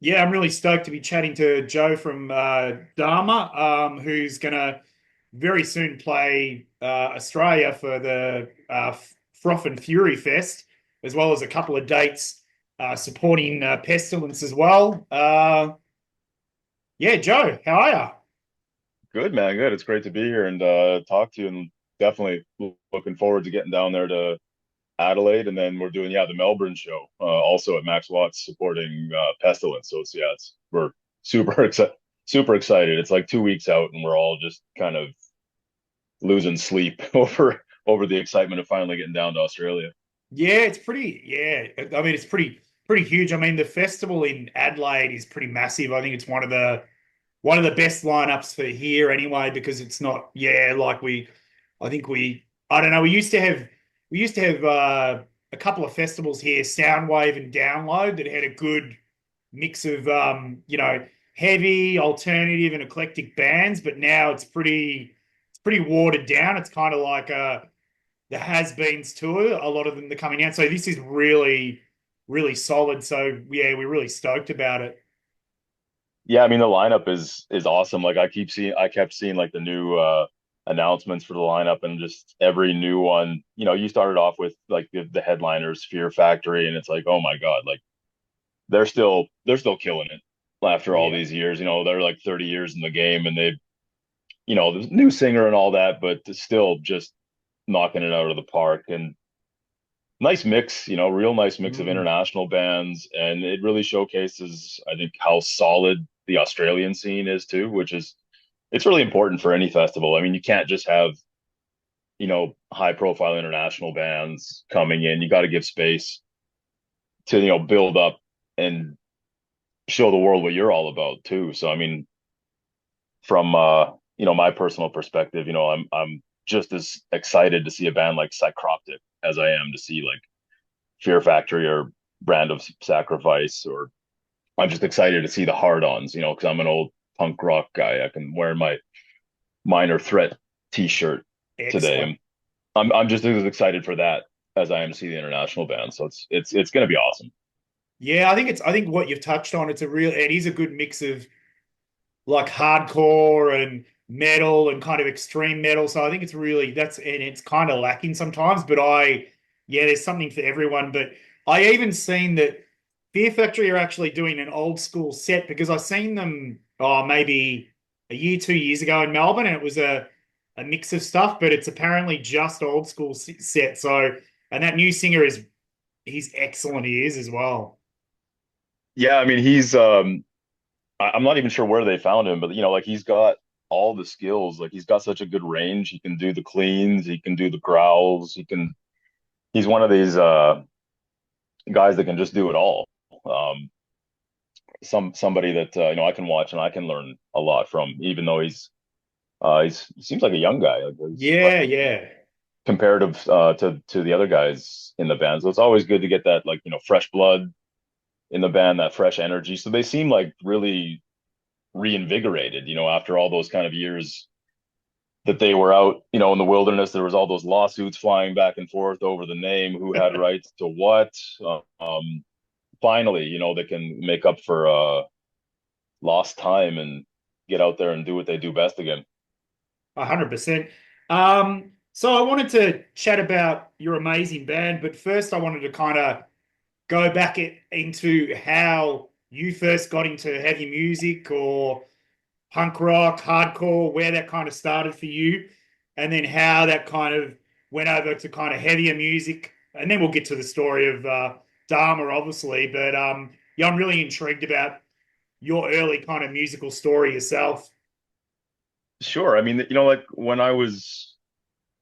Yeah, I'm really stoked to be chatting to Joe from Dharma, who's going to very soon play Australia for the Froth and Fury Fest, as well as a couple of dates supporting Pestilence as well. Yeah, Joe, how are you? Good, man. Good. It's great to be here and talk to you, and definitely looking forward to getting down there to Adelaide, and then we're doing the Melbourne show also at Max Watts supporting Pestilence. So we're super super excited. It's like 2 weeks out, and we're all just kind of losing sleep over the excitement of finally getting down to Australia. Yeah, it's pretty. Yeah, I mean, it's pretty huge. I mean, the festival in Adelaide is pretty massive. I think it's one of the best lineups for here anyway, because it's not, yeah, like I think I don't know, we used to have a couple of festivals here, Soundwave and Download, that had a good mix of heavy, alternative, and eclectic bands, but now it's pretty watered down. It's kind of like the Has-Beens tour. A lot of them are coming out, so this is really, really solid. So yeah, we're really stoked about it. Yeah, I mean the lineup is awesome. Like I kept seeing like the new announcements for the lineup, and just every new one, you started off with like the headliners, Fear Factory, and it's like, oh my God, like they're still killing it after all Yeah. these years. They're like 30 years in the game, and the new singer and all that, but still just knocking it out of the park. And nice mix, real nice mix of Mm. international bands, and it really showcases, I think, how solid the Australian scene is too, which is it's really important for any festival. I mean, you can't just have, high profile international bands coming in. You got to give space to, build up and show the world what you're all about too. So I mean, from my personal perspective, I'm just as excited to see a band like Psychroptic as I am to see like Fear Factory or Brand of Sacrifice, or I'm just excited to see the hard-ons, because I'm an old punk rock guy. I can wear my Minor Threat t-shirt today. Excellent. I'm just as excited for that as I am to see the international band. So it's going to be awesome. Yeah, I think what you've touched on, it is a good mix of like hardcore and metal and kind of extreme metal. So I think it's kind of lacking sometimes, but yeah, there's something for everyone. But I even seen that Fear Factory are actually doing an old school set, because I seen them maybe a year, 2 years ago in Melbourne, and it was a mix of stuff, but it's apparently just old school set. So, and that new singer he's excellent. He is as well. Yeah, I mean I'm not even sure where they found him, but like he's got all the skills. Like he's got such a good range. He can do the cleans, he can do the growls, he's one of these guys that can just do it all. Um somebody that I can watch and I can learn a lot from, even though he seems like a young guy. Like he's what Yeah, yeah. comparative to the other guys in the band. So it's always good to get that, like, fresh blood in the band, that fresh energy. So they seem like really reinvigorated, after all those kind of years that they were out, in the wilderness. There was all those lawsuits flying back and forth over the name, who had rights to what. Finally, they can make up for lost time and get out there and do what they do best again. 100%. So I wanted to chat about your amazing band, but first I wanted to kind of go back into how you first got into heavy music or punk rock, hardcore, where that kind of started for you, and then how that kind of went over to kind of heavier music, and then we'll get to the story of Dharma, obviously. But yeah, I'm really intrigued about your early kind of musical story yourself. Sure. I mean, like when I was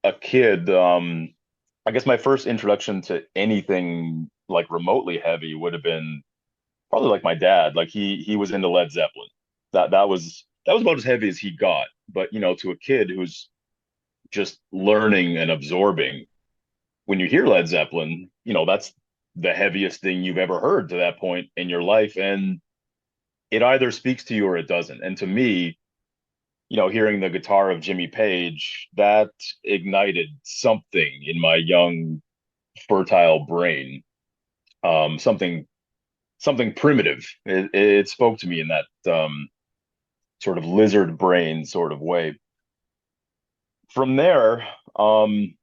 a kid, I guess my first introduction to anything like remotely heavy would have been probably like my dad. Like he was into Led Zeppelin. That was about as heavy as he got. But to a kid who's just learning and absorbing, when you hear Led Zeppelin, that's the heaviest thing you've ever heard to that point in your life. And it either speaks to you or it doesn't. And to me, hearing the guitar of Jimmy Page, that ignited something in my young, fertile brain. Something something primitive. It spoke to me in that sort of lizard brain sort of way. From there, um,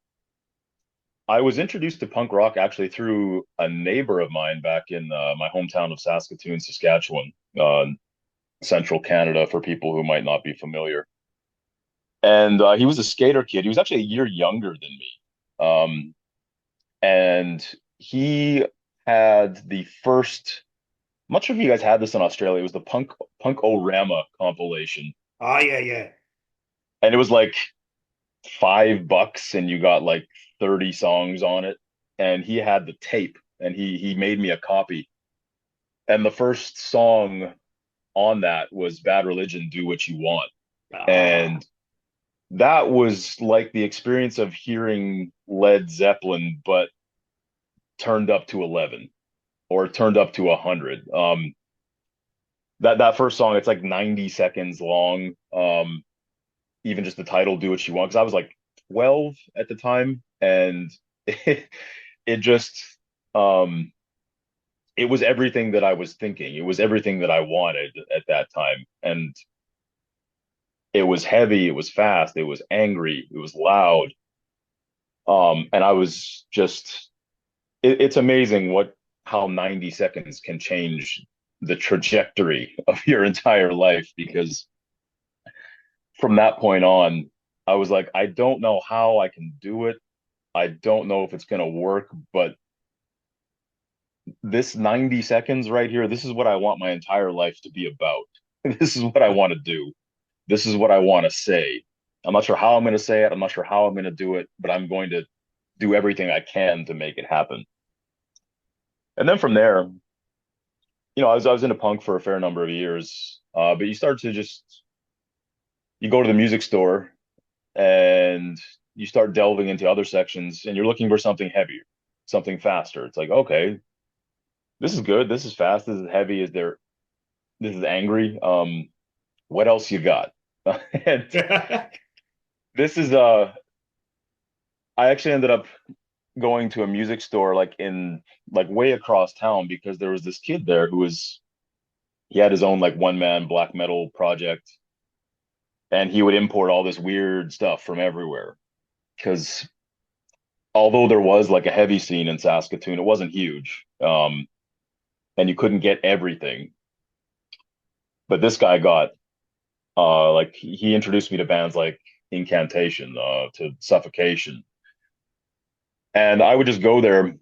I was introduced to punk rock actually through a neighbor of mine back in my hometown of Saskatoon, Saskatchewan, central Canada, for people who might not be familiar. And he was a skater kid. He was actually a year younger than me. Um, and he had the first, I'm not sure if you guys had this in Australia. It was the Punk-O-Rama compilation. Oh yeah, yeah. And it was like $5 and you got like 30 songs on it. And he had the tape and he made me a copy. And the first song on that was Bad Religion, Do What You Want. Ah, And that was like the experience of hearing Led Zeppelin, but turned up to 11 or turned up to 100. That first song, it's like 90 seconds long. Even just the title, Do What You Want, because I was like 12 at the time. And it just, um, it was everything that I was thinking. It was everything that I wanted at that time. And it was heavy, it was fast, it was angry, it was loud. And I was just it's amazing what how 90 seconds can change the trajectory of your entire life because from that point on, I was like, I don't know how I can do it. I don't know if it's going to work, but this 90 seconds right here, this is what I want my entire life to be about. This is what I want to do. This is what I want to say. I'm not sure how I'm going to say it. I'm not sure how I'm going to do it, but I'm going to do everything I can to make it happen. And then from there, I was into punk for a fair number of years, but you start to just you go to the music store and you start delving into other sections, and you're looking for something heavier, something faster. It's like, okay, this is good, this is fast, this is heavy, this is angry. What else you got? And this is I actually ended up going to a music store like in like way across town because there was this kid there he had his own like one man black metal project and he would import all this weird stuff from everywhere because although there was like a heavy scene in Saskatoon, it wasn't huge, and you couldn't get everything. But this guy got like he introduced me to bands like Incantation, to Suffocation, and I would just go there.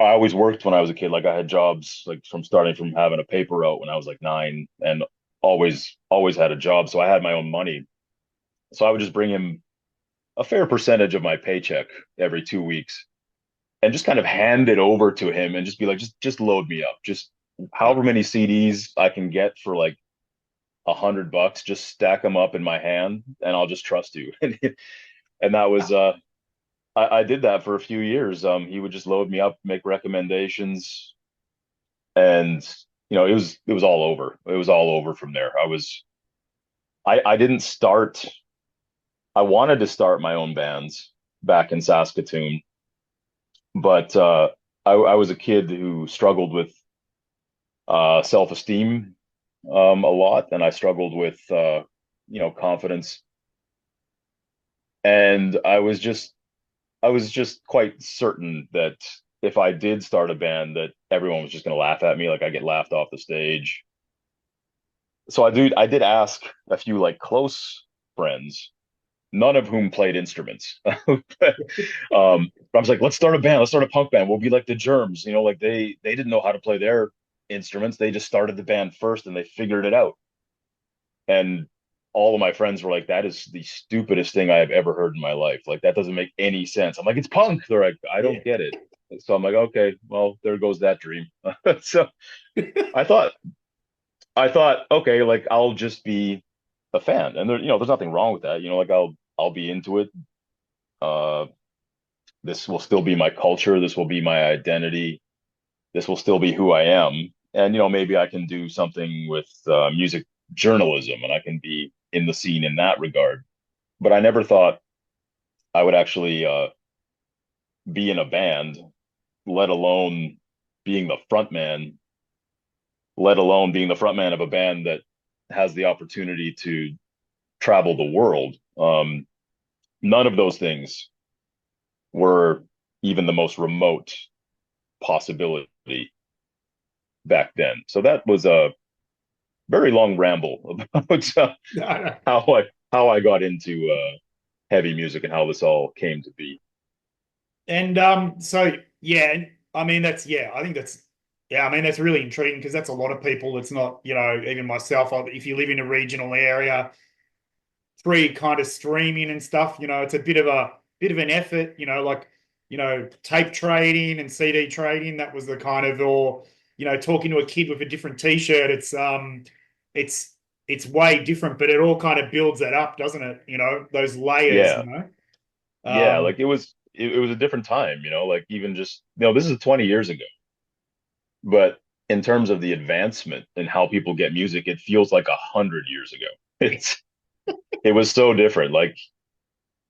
I always worked when I was a kid. Like I had jobs, like from starting from having a paper route when I was like 9, and always had a job. So I had my own money. So I would just bring him a fair percentage of my paycheck every 2 weeks and just kind of hand it over to him and just be like, just load me up. Just however many CDs I can get for like $100, just stack them up in my hand and I'll just trust you. And that was I did that for a few years. He would just load me up, make recommendations, and it was all over. It was all over from there. I didn't start. I wanted to start my own bands back in Saskatoon, but I was a kid who struggled with self-esteem a lot, and I struggled with confidence, and I was just quite certain that if I did start a band, that everyone was just going to laugh at me, like I get laughed off the stage. So I did ask a few like close friends, none of whom played instruments. But I was like, let's start a band, let's start a punk band. We'll be like the Germs, like they didn't know how to play their instruments. They just started the band first and they figured it out. And all of my friends were like, that is the stupidest thing I have ever heard in my life. Like that doesn't make any sense. I'm like, it's punk. They're like, I yeah. don't get it. So I'm like, okay, well, there goes that dream. So I thought, I thought, okay, like I'll just be a fan, and there's nothing wrong with that. Like I'll be into it. Uh, this will still be my culture. This will be my identity. This will still be who I am. And maybe I can do something with music journalism, and I can be in the scene in that regard. But I never thought I would actually be in a band, let alone being the front man let alone being the frontman of a band that has the opportunity to travel the world. None of those things were even the most remote possibility back then. So that was a very long ramble about how I got into heavy music and how this all came to be. And so yeah, and I mean that's yeah, I think that's yeah, I mean that's really intriguing because that's a lot of people. It's not, even myself, if you live in a regional area, free kind of streaming and stuff, it's a bit of an effort, like, tape trading and CD trading, that was the kind of, or, talking to a kid with a different t-shirt, it's it's way different, but it all kind of builds that up, doesn't it? Those layers, Yeah, yeah, Um, like it was a different time, like even just this is 20 years ago, but in terms of the advancement and how people get music, it feels like 100 years ago. It's it was so different. Like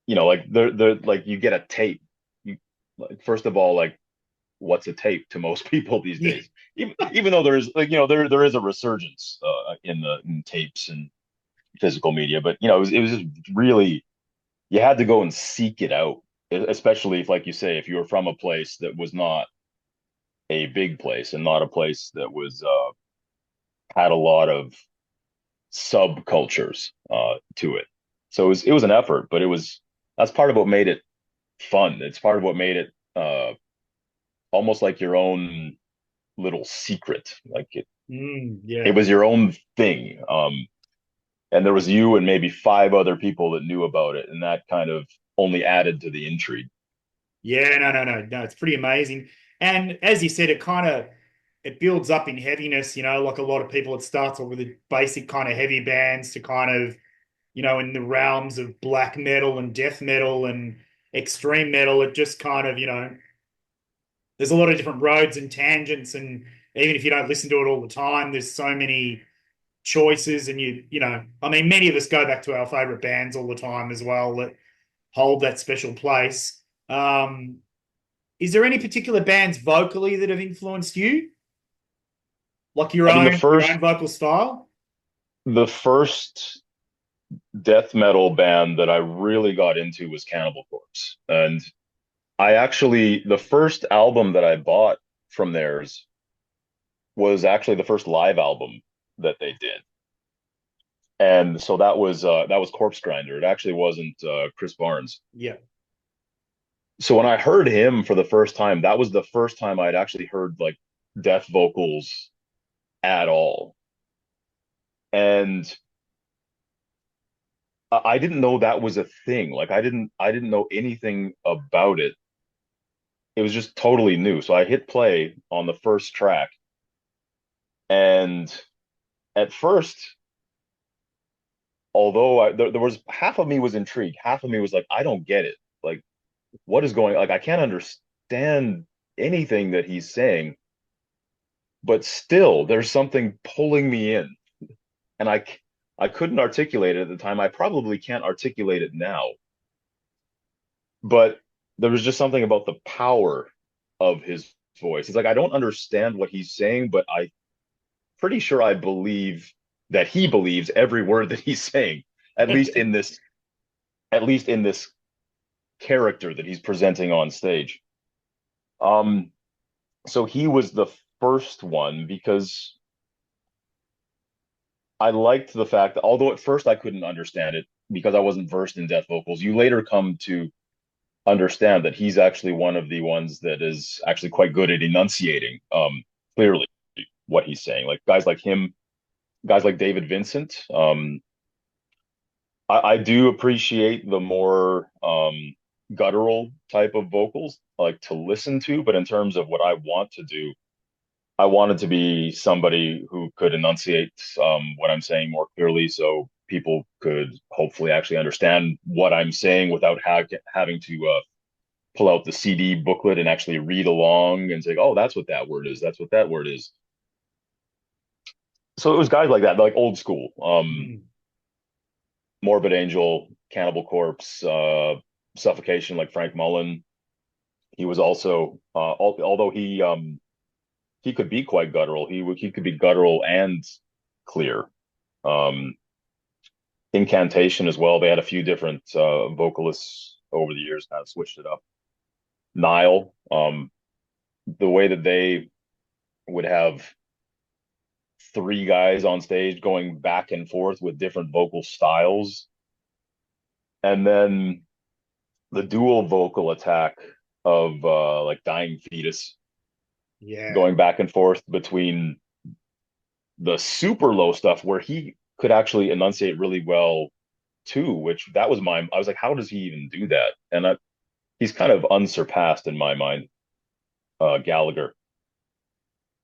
like the like you get a tape. You like first of all, like what's a tape to most people these yeah, days? Even though there's like there is a resurgence in tapes and physical media, but it was just really you had to go and seek it out, especially if, like you say, if you were from a place that was not a big place and not a place that was had a lot of subcultures to it. So it was an effort, but it was that's part of what made it fun. It's part of what made it almost like your own little secret. Like it yeah. was your own thing. And there was you and maybe five other people that knew about it, and that kind of only added to the intrigue. Yeah, no, no, no, no. It's pretty amazing. And as you said, it builds up in heaviness, like a lot of people, it starts off with the basic kind of heavy bands to kind of, in the realms of black metal and death metal and extreme metal. It just kind of, there's a lot of different roads and tangents, and even if you don't listen to it all the time, there's so many choices, and I mean, many of us go back to our favorite bands all the time as well that hold that special place. Is there any particular bands vocally that have influenced you, like your I mean, own your own vocal style? the first death metal band that I really got into was Cannibal Corpse, and I actually the first album that I bought from theirs was actually the first live album that they did. And so that was Corpse Grinder. It actually wasn't Chris Barnes. Yeah. So when I heard him for the first time, that was the first time I'd actually heard like death vocals at all. And I didn't know that was a thing. Like I didn't know anything about it. It was just totally new. So I hit play on the first track, and at first, although there was half of me was intrigued, half of me was like, I don't get it. Like, what is going? Like, I can't understand anything that he's saying, but still, there's something pulling me in, and I couldn't articulate it at the time. I probably can't articulate it now, but there was just something about the power of his voice. It's like I don't understand what he's saying, but I pretty sure I believe that he believes every word that he's saying, at least in this, at least in this character that he's presenting on stage. Um, so he was the first one because I liked the fact that although at first I couldn't understand it because I wasn't versed in death vocals, you later come to understand that he's actually one of the ones that is actually quite good at enunciating clearly what he's saying. Like guys like him, guys like David Vincent, I do appreciate the more guttural type of vocals like to listen to, but in terms of what I want to do, I wanted to be somebody who could enunciate what I'm saying more clearly so people could hopefully actually understand what I'm saying without having to pull out the CD booklet and actually read along and say, oh, that's what that word is. That's what that word is. So it was guys like that, like old school. Mm. Morbid Angel, Cannibal Corpse, Suffocation, like Frank Mullen. He was also, although he he could be quite guttural. He could be guttural and clear. Um, Incantation as well. They had a few different vocalists over the years, kind of switched it up. Nile, the way that they would have three guys on stage going back and forth with different vocal styles, and then the dual vocal attack of like Dying Fetus Yeah. going back and forth between the super low stuff where he could actually enunciate really well too, which that was my, I was like, how does he even do that? And he's kind of unsurpassed in my mind, Gallagher.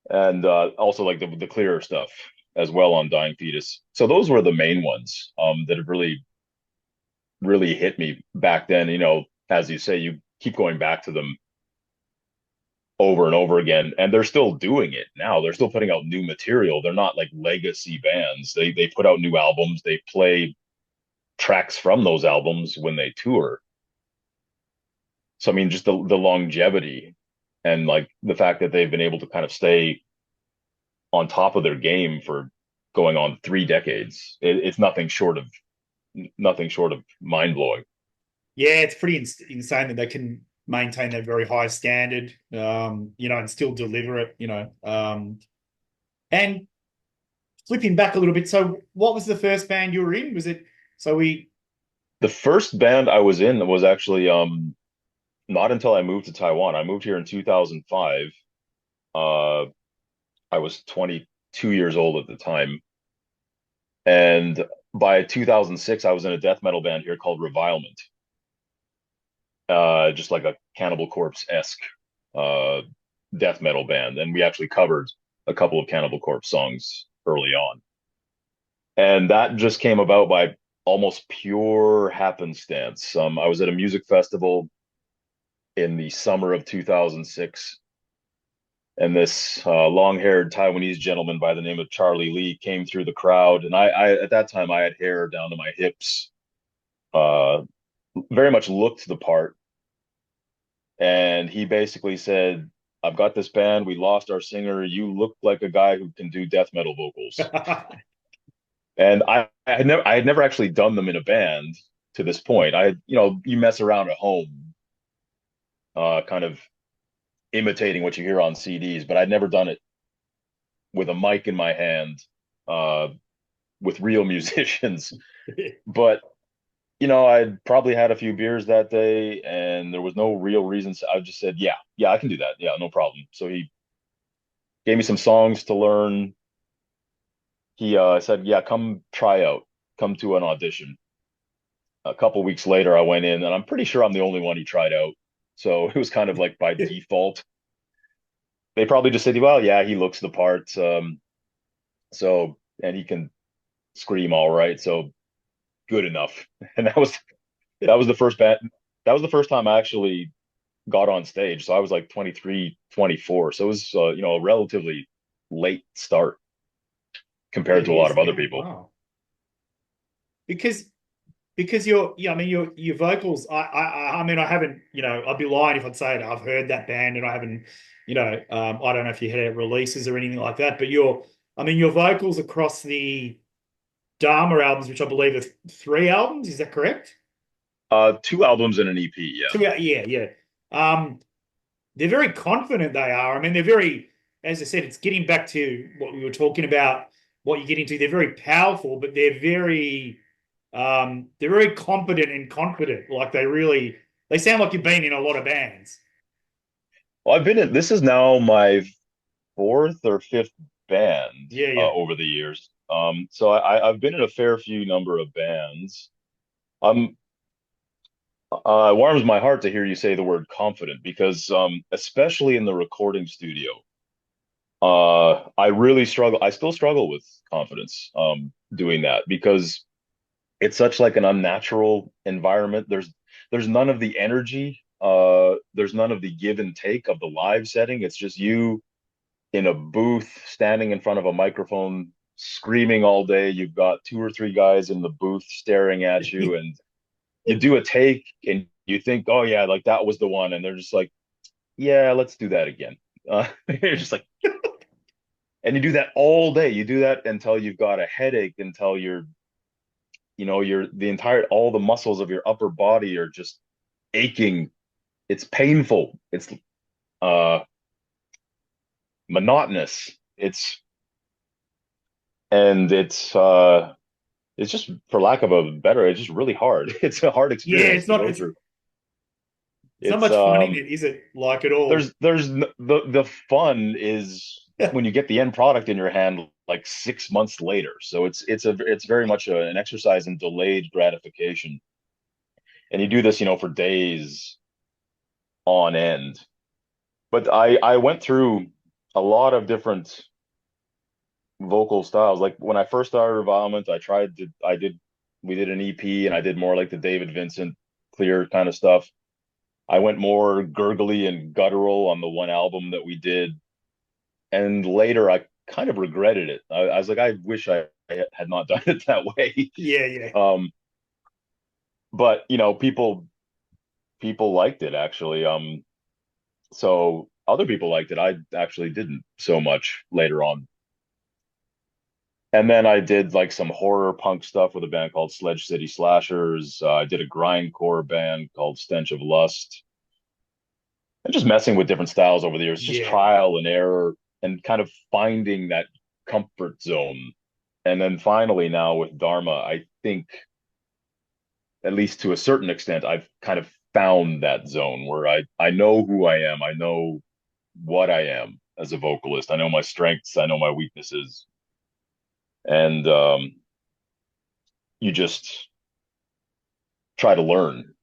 And also like the clearer stuff as well on Dying Fetus. So those were the main ones that have really hit me back then. You know, as you say, you keep going back to them over and over again, and they're still doing it now. They're still putting out new material. They're not like legacy bands. They put out new albums. They play tracks from those albums when they tour. So I mean, just the longevity and like the fact that they've been able to kind of stay on top of their game for going on 3 decades. It's nothing short of mind blowing. Yeah, it's pretty insane that they can maintain that very high standard, and still deliver it, And flipping back a little bit, so what was the first band you were in? Was it so we The first band I was in was actually not until I moved to Taiwan. I moved here in 2005. Uh, I was 22 years old at the time, and by 2006, I was in a death metal band here called Revilement, just like a Cannibal Corpse-esque uh, death metal band, and we actually covered a couple of Cannibal Corpse songs early on. And that just came about by almost pure happenstance. I was at a music festival in the summer of 2006, and this long-haired Taiwanese gentleman by the name of Charlie Lee came through the crowd. And I at that time I had hair down to my hips, uh, very much looked the part. And he basically said, "I've got this band. We lost our singer. You look like a guy who can do death metal vocals." And I had never actually done them in a band to this point. You mess around at home, kind of imitating what you hear on CDs, but I'd never done it with a mic in my hand, uh, with real musicians. But I'd probably had a few beers that day, and there was no real reason. So I just said, "Yeah, yeah, I can do that. Yeah, no problem." So he gave me some songs to learn. He said, "Yeah, come try out, come to an audition." A couple weeks later, I went in, and I'm pretty sure I'm the only one he tried out. So it was kind of like by default. They probably just said, "Well, yeah, he looks the part, and he can scream all right, so good enough." And that was the first band. That was the first time I actually got on stage. So I was like 23, 24. So it was, a relatively late start compared It to a lot is, of other yeah. people. Wow. Because your vocals, I mean, I haven't, I'd be lying if I'd say I've heard that band and I haven't, I don't know if you had releases or anything like that, but your vocals across the Dharma albums, which I believe are 3 albums, is that correct? Two albums and an EP. Yeah. Yeah, yeah, yeah. Um, they're very confident they are. I mean, they're very, as I said, it's getting back to what we were talking about, what you get into. They're very powerful, but they're very competent and confident. Like they sound like you've been in a lot of bands. Well, this is now my fourth or fifth band Yeah, yeah. over the years. So I've been in a fair few number of bands. Um, it warms my heart to hear you say the word confident because, especially in the recording studio, I really struggle. I still struggle with confidence, doing that because it's such like an unnatural environment. There's none of the energy. There's none of the give and take of the live setting. It's just you in a booth standing in front of a microphone screaming all day. You've got two or three guys in the booth staring at you, and you do a take and you think, "Oh yeah, like that was the one," and they're just like, "Yeah, let's do that again." You're just like, And you do that all day. You do that until you've got a headache, until you're the entire all the muscles of your upper body are just aching. It's painful. It's uh monotonous. It's just, for lack of a better, it's just really hard. It's a hard Yeah, experience to go through. it's not It's much fun in it, is it? Like at all. the fun is when you get the end product in your hand like 6 months later. So it's very much an exercise in delayed gratification. And you do this, for days on end. But I went through a lot of different vocal styles. Like when I first started Revilement, we did an EP, and I did more like the David Vincent clear kind of stuff. I went more gurgly and guttural on the one album that we did. And later I kind of regretted it. I was like, I wish I had not done it that way. Yeah, yeah. Um, but people liked it actually. So other people liked it. I actually didn't so much later on. And then I did like some horror punk stuff with a band called Sledge City Slashers. I did a grindcore band called Stench of Lust. And just messing with different styles over the years, just Yeah. trial and error and kind of finding that comfort zone. And then finally now with Dharma, I think, at least to a certain extent, I've kind of found that zone where I know who I am. I know what I am as a vocalist. I know my strengths. I know my weaknesses. And you just try to learn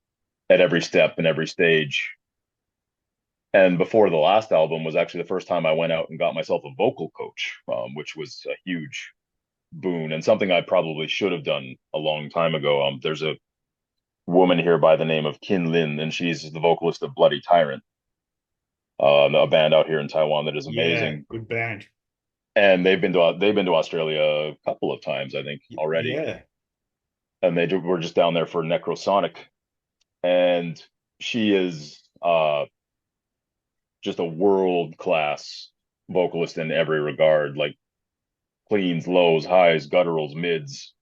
at every step and every stage. And before the last album was actually the first time I went out and got myself a vocal coach, which was a huge boon and something I probably should have done a long time ago. There's a woman here by the name of Kin Lin, and she's the vocalist of Bloody Tyrant, a band out here in Taiwan that is Yeah, amazing. good band. And they've been to Australia a couple of times, I think, already. Yeah. And were just down there for Necrosonic, and she is just a world class vocalist in every regard, like cleans, lows, highs, gutturals, mids.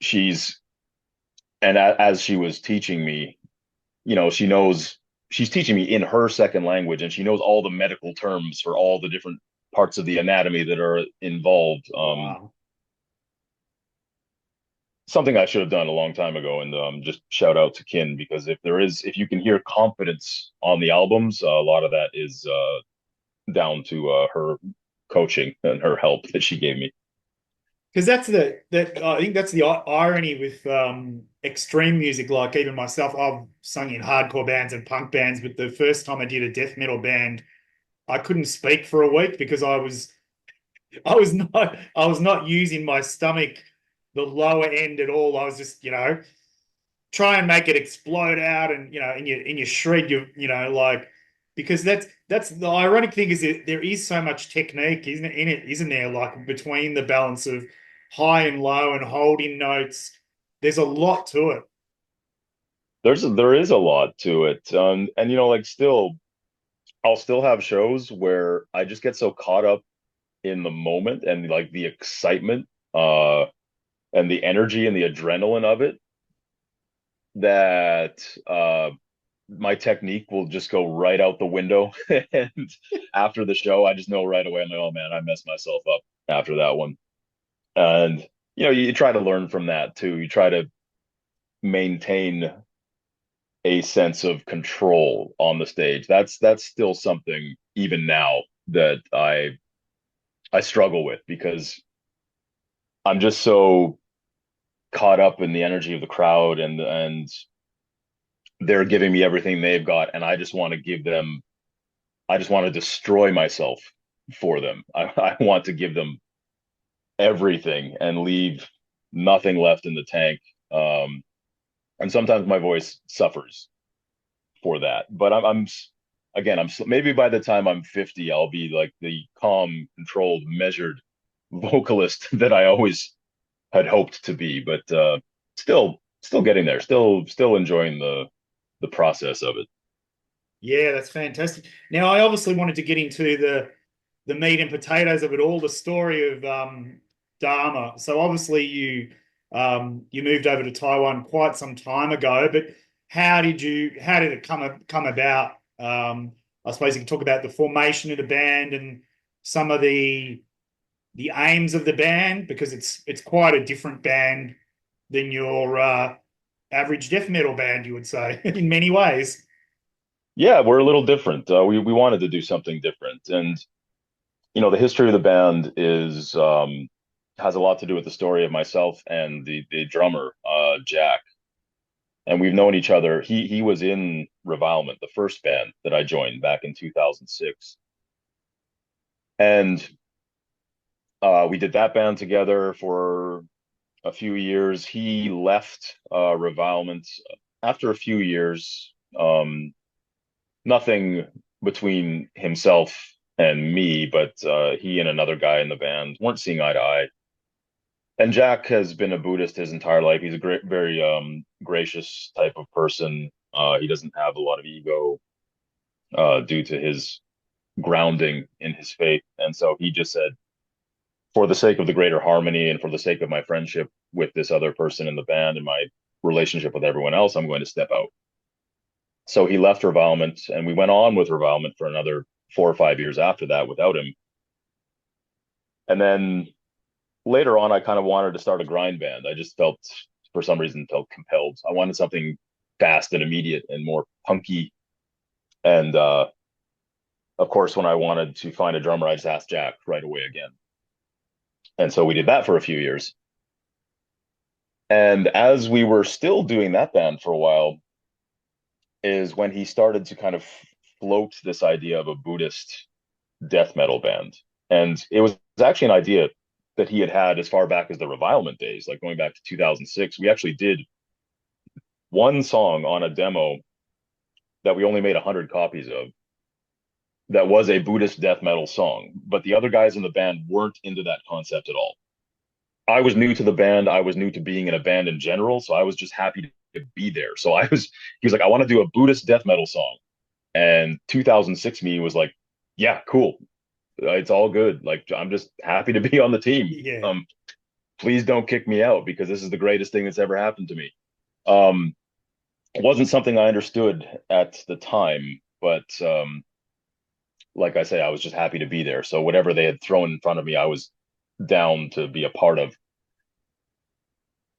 She's and as she was teaching me, she knows she's teaching me in her second language, and she knows all the medical terms for all the different parts of the anatomy that are involved. Wow. Something I should have done a long time ago, and just shout out to Kin, because if you can hear confidence on the albums, a lot of that is down to her coaching and her help that she gave me. Because I think that's the irony with extreme music. Like even myself, I've sung in hardcore bands and punk bands, but the first time I did a death metal band, I couldn't speak for a week because I was not using my stomach the lower end at all. I was just, try and make it explode out, and in your shred, like, because that's the ironic thing is that there is so much technique isn't there, like between the balance of high and low and holding notes. There's a lot to it. There is a lot to it, and like still, I'll still have shows where I just get so caught up in the moment and like the excitement, and the energy and the adrenaline of it, that my technique will just go right out the window. And after the show, I just know right away, I'm like, oh man, I messed myself up after that one. And you try to learn from that too. You try to maintain a sense of control on the stage. That's still something even now that I struggle with, because I'm just so caught up in the energy of the crowd, and they're giving me everything they've got, and I just want to destroy myself for them. I want to give them everything and leave nothing left in the tank. And sometimes my voice suffers for that, but I'm again, maybe by the time I'm 50, I'll be like the calm, controlled, measured vocalist that I always had hoped to be. But still getting there, still enjoying the process of it. Yeah, that's fantastic. Now, I obviously wanted to get into the meat and potatoes of it all, the story of Dharma. So obviously you moved over to Taiwan quite some time ago, but how did it come about? I suppose you can talk about the formation of the band and some of the aims of the band, because it's quite a different band than your average death metal band, you would say, in many ways. Yeah, we're a little different. We wanted to do something different, and the history of the band is has a lot to do with the story of myself and the drummer, Jack. And we've known each other. He was in Revilement, the first band that I joined back in 2006, and we did that band together for a few years. He left Revilement after a few years. Nothing between himself and me, but he and another guy in the band weren't seeing eye to eye. And Jack has been a Buddhist his entire life. He's a great, very gracious type of person. He doesn't have a lot of ego due to his grounding in his faith. And so he just said, for the sake of the greater harmony and for the sake of my friendship with this other person in the band and my relationship with everyone else, I'm going to step out. So he left Revilement, and we went on with Revilement for another 4 or 5 years after that without him. And then later on, I kind of wanted to start a grind band. I just felt, for some reason, felt compelled. I wanted something fast and immediate and more punky. And of course, when I wanted to find a drummer, I just asked Jack right away again. And so we did that for a few years. And as we were still doing that band for a while, is when he started to kind of float this idea of a Buddhist death metal band. And it was actually an idea that he had had as far back as the Revilement days, like going back to 2006. We actually did one song on a demo that we only made 100 copies of that was a Buddhist death metal song, but the other guys in the band weren't into that concept at all. I was new to the band. I was new to being in a band in general, so I was just happy to be there. He was like, I want to do a Buddhist death metal song. And 2006 me was like, yeah, cool. It's all good. Like, I'm just happy to be on the team. Yeah. Please don't kick me out because this is the greatest thing that's ever happened to me. It wasn't something I understood at the time, but like I say, I was just happy to be there. So whatever they had thrown in front of me, I was down to be a part of.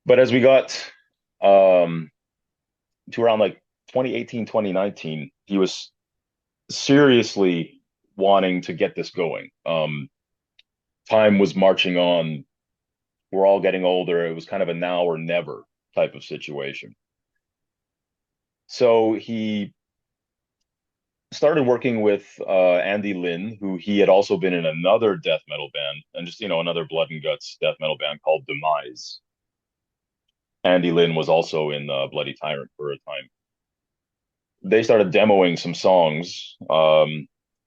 But as we got to around like 2018, 2019, he was seriously wanting to get this going. Time was marching on. We're all getting older. It was kind of a now or never type of situation. So he started working with Andy Lin, who he had also been in another death metal band, and just, another blood and guts death metal band called Demise. Andy Lin was also in Bloody Tyrant for a time. They started demoing some songs,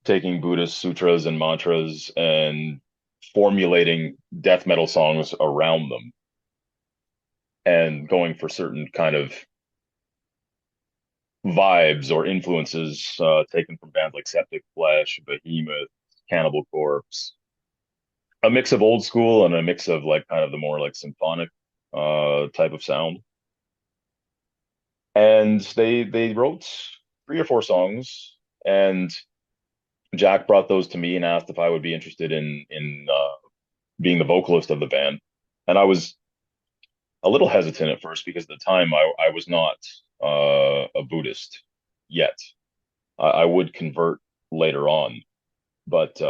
taking Buddhist sutras and mantras and formulating death metal songs around them and going for certain kind of vibes or influences taken from bands like Septic Flesh, Behemoth, Cannibal Corpse, a mix of old school and a mix of like kind of the more like symphonic type of sound. And they wrote 3 or 4 songs, and Jack brought those to me and asked if I would be interested in being the vocalist of the band. And I was a little hesitant at first because at the time I was not a Buddhist yet. I would convert later on, but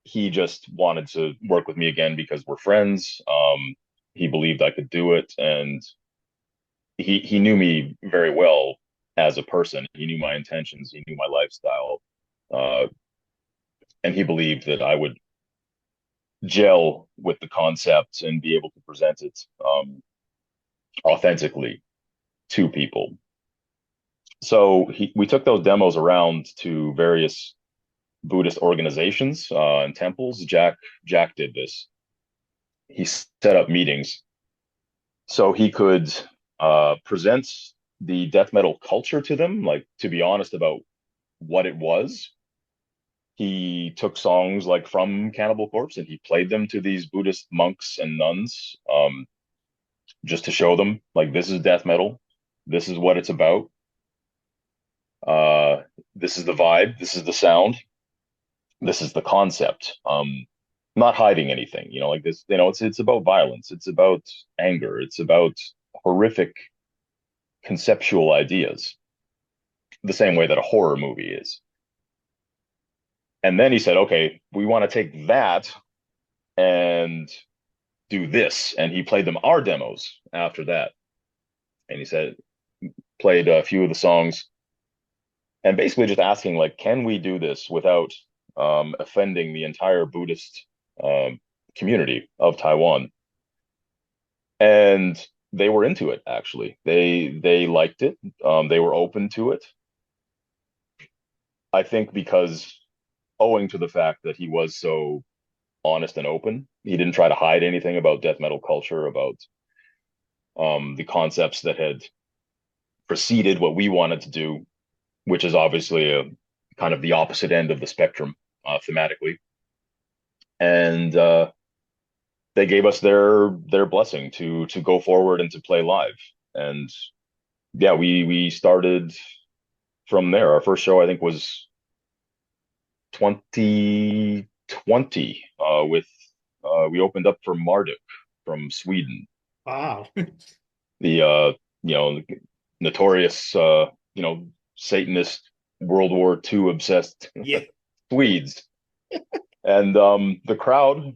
he just wanted to work with me again because we're friends. He believed I could do it, and he knew me very well as a person. He knew my intentions. He knew my lifestyle, and he believed that I would gel with the concept and be able to present it authentically to people. So we took those demos around to various Buddhist organizations and temples. Jack did this. He set up meetings so he could present the death metal culture to them, like to be honest about what it was, he took songs like from Cannibal Corpse and he played them to these Buddhist monks and nuns, just to show them like this is death metal, this is what it's about, uh, this is the vibe, this is the sound, this is the concept. Not hiding anything, like this, it's about violence, it's about anger, it's about horrific conceptual ideas, the same way that a horror movie is. And then he said, okay, we want to take that and do this. And he played them our demos after that. And he said, played a few of the songs and basically just asking, like, can we do this without offending the entire Buddhist community of Taiwan? And they were into it, actually. They liked it. They were open to it. I think because owing to the fact that he was so honest and open, he didn't try to hide anything about death metal culture, about the concepts that had preceded what we wanted to do, which is obviously a kind of the opposite end of the spectrum thematically. And they gave us their blessing to go forward and to play live. And yeah, we started from there. Our first show, I think, was 2020 with we opened up for Marduk from Sweden, Wow. the notorious Satanist World War II obsessed Yeah. Swedes. And the crowd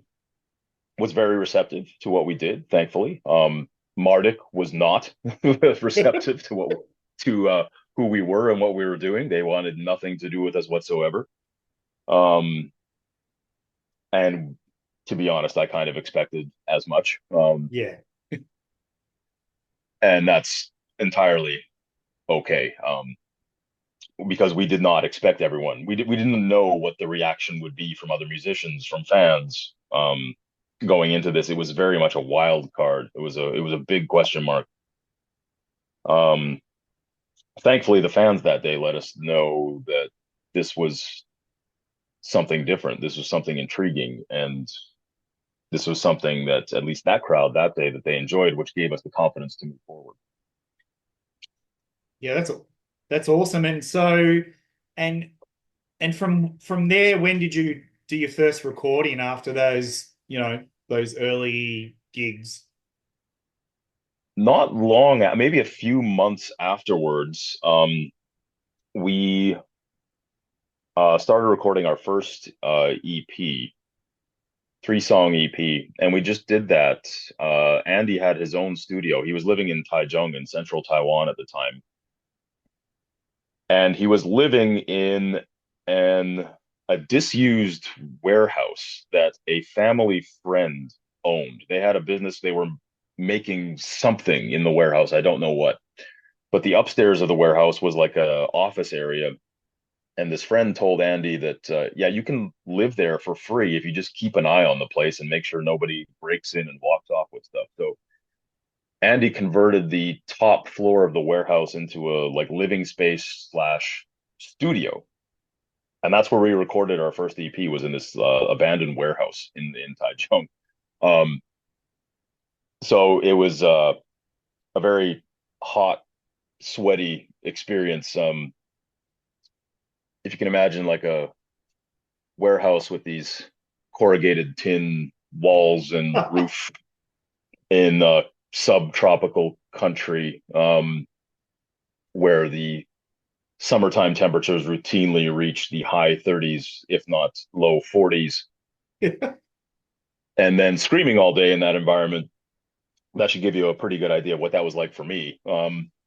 was very receptive to what we did, thankfully. Marduk was not receptive to who we were and what we were doing. They wanted nothing to do with us whatsoever. Um, and to be honest, I kind of expected as much. Yeah. And that's entirely okay. Because we did not expect everyone. We didn't know what the reaction would be from other musicians, from fans. Going into this, it was very much a wild card. It was a big question mark. Um, Thankfully, the fans that day let us know that this was something different. This was something intriguing, and this was something that at least that crowd that day that they enjoyed, which gave us the confidence to move forward. Yeah, that's awesome. And so and and from there, when did you do your first recording after those early gigs? Not long, maybe a few months afterwards, we started recording our first EP, three-song EP, and we just did that. Andy had his own studio. He was living in Taichung in central Taiwan at the time, and he was living in an a disused warehouse that a family friend owned. They had a business. They were making something in the warehouse. I don't know what, but the upstairs of the warehouse was like a office area. And this friend told Andy that, yeah, you can live there for free if you just keep an eye on the place and make sure nobody breaks in and walks off with stuff. So Andy converted the top floor of the warehouse into a like living space slash studio. And that's where we recorded our first EP, was in this abandoned warehouse in Taichung. Um, so it was a very hot, sweaty experience. If you can imagine like a warehouse with these corrugated tin walls and roof in a subtropical country, where the summertime temperatures routinely reach the high 30s, if not low 40s, and then screaming all day in that environment. That should give you a pretty good idea of what that was like for me.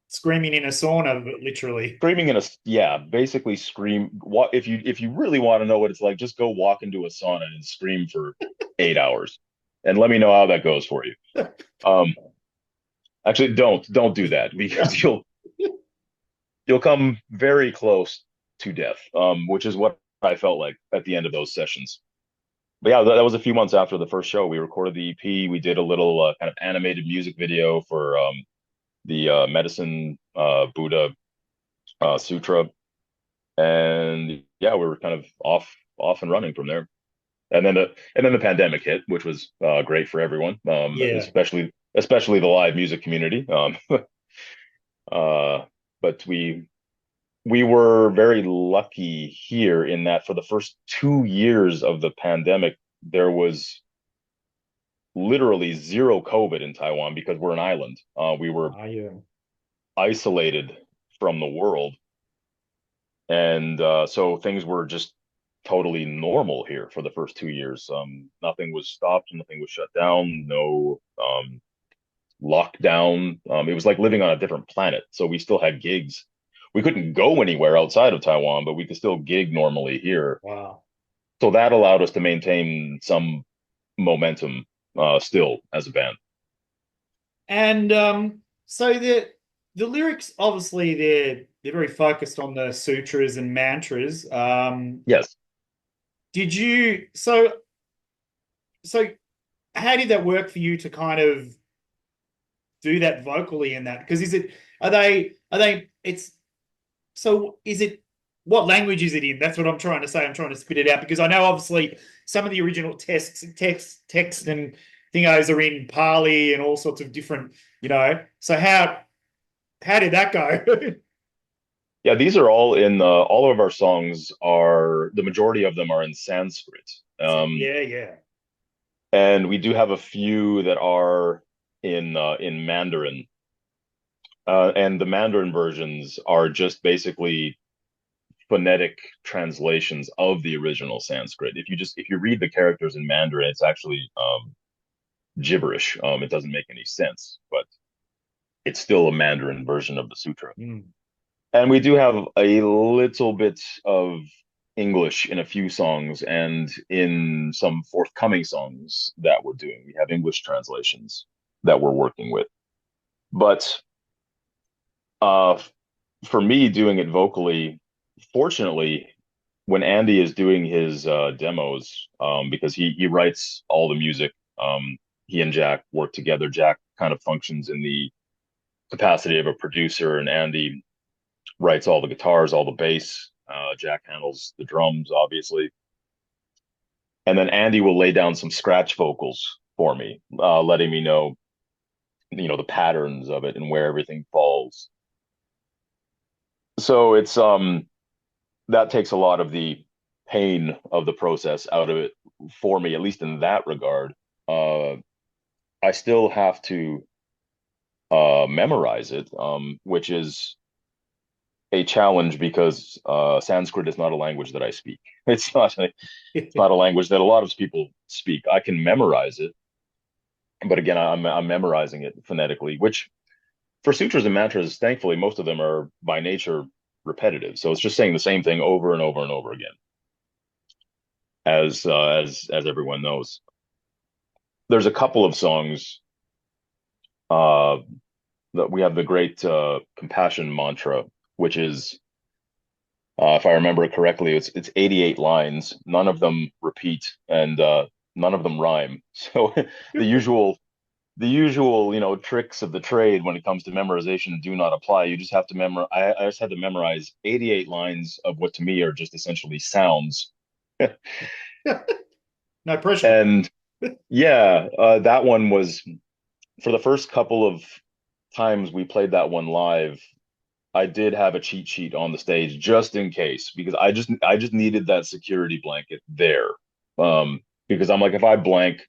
Screaming in a sauna, literally. Screaming in a, yeah, basically scream. What if you really want to know what it's like, just go walk into a sauna and scream for 8 hours, and let me know how that goes for you. Um, Actually, don't do that, because you'll come very close to death, which is what I felt like at the end of those sessions. But yeah, that was a few months after the first show. We recorded the EP. We did a little kind of animated music video for the Medicine Buddha Sutra. And yeah, we were kind of off and running from there. And then the pandemic hit, which was great for everyone, Yeah. especially the live music community. Uh, but we were very lucky here in that for the first 2 years of the pandemic, there was literally zero COVID in Taiwan because we're an island. We were Yeah. isolated from the world, and so things were just totally normal here for the first 2 years. Nothing was stopped, nothing was shut down, no lockdown. It was like living on a different planet. So we still had gigs. We couldn't go anywhere outside of Taiwan, but we could still gig normally here. Wow. So that allowed us to maintain some momentum still as a band. And so the lyrics, obviously, they're very focused on the sutras and mantras. Yes. Did you so how did that work for you to kind of do that vocally in that? Because is it are they it's so is it what language is it in? That's what I'm trying to say. I'm trying to spit it out because I know obviously some of the original text and thingos are in Pali and all sorts of different, you know. So how did that go? Yeah, these are all in all of our songs are the majority of them are in Sanskrit. Yeah, yeah. And we do have a few that are in Mandarin. And the Mandarin versions are just basically phonetic translations of the original Sanskrit. If you read the characters in Mandarin, it's actually gibberish. It doesn't make any sense, but it's still a Mandarin version of the sutra. Mm. And we do have a little bit of English in a few songs, and in some forthcoming songs that we're doing, we have English translations that we're working with. But uh, for me, doing it vocally, fortunately, when Andy is doing his demos, because he writes all the music, he and Jack work together. Jack kind of functions in the capacity of a producer, and Andy writes all the guitars, all the bass. Jack handles the drums, obviously, and then Andy will lay down some scratch vocals for me, letting me know, the patterns of it and where everything falls. So it's that takes a lot of the pain of the process out of it for me, at least in that regard. Uh, I still have to memorize it, which is a challenge because Sanskrit is not a language that I speak. It's not a language that a lot of people speak. I can memorize it, but again, I'm memorizing it phonetically, which for sutras and mantras, thankfully, most of them are by nature repetitive. So it's just saying the same thing over and over and over again, as everyone knows. There's a couple of songs uh, that we have the great compassion mantra, which is, if I remember correctly, it's 88 lines. None of them repeat, and none of them rhyme. So the usual the usual tricks of the trade when it comes to memorization do not apply. You just have to memorize. I just had to memorize 88 lines of what to me are just essentially sounds. No pressure. And yeah, that one was for the first couple of times we played that one live. I did have a cheat sheet on the stage just in case because I just needed that security blanket there. Because I'm like, if I blank,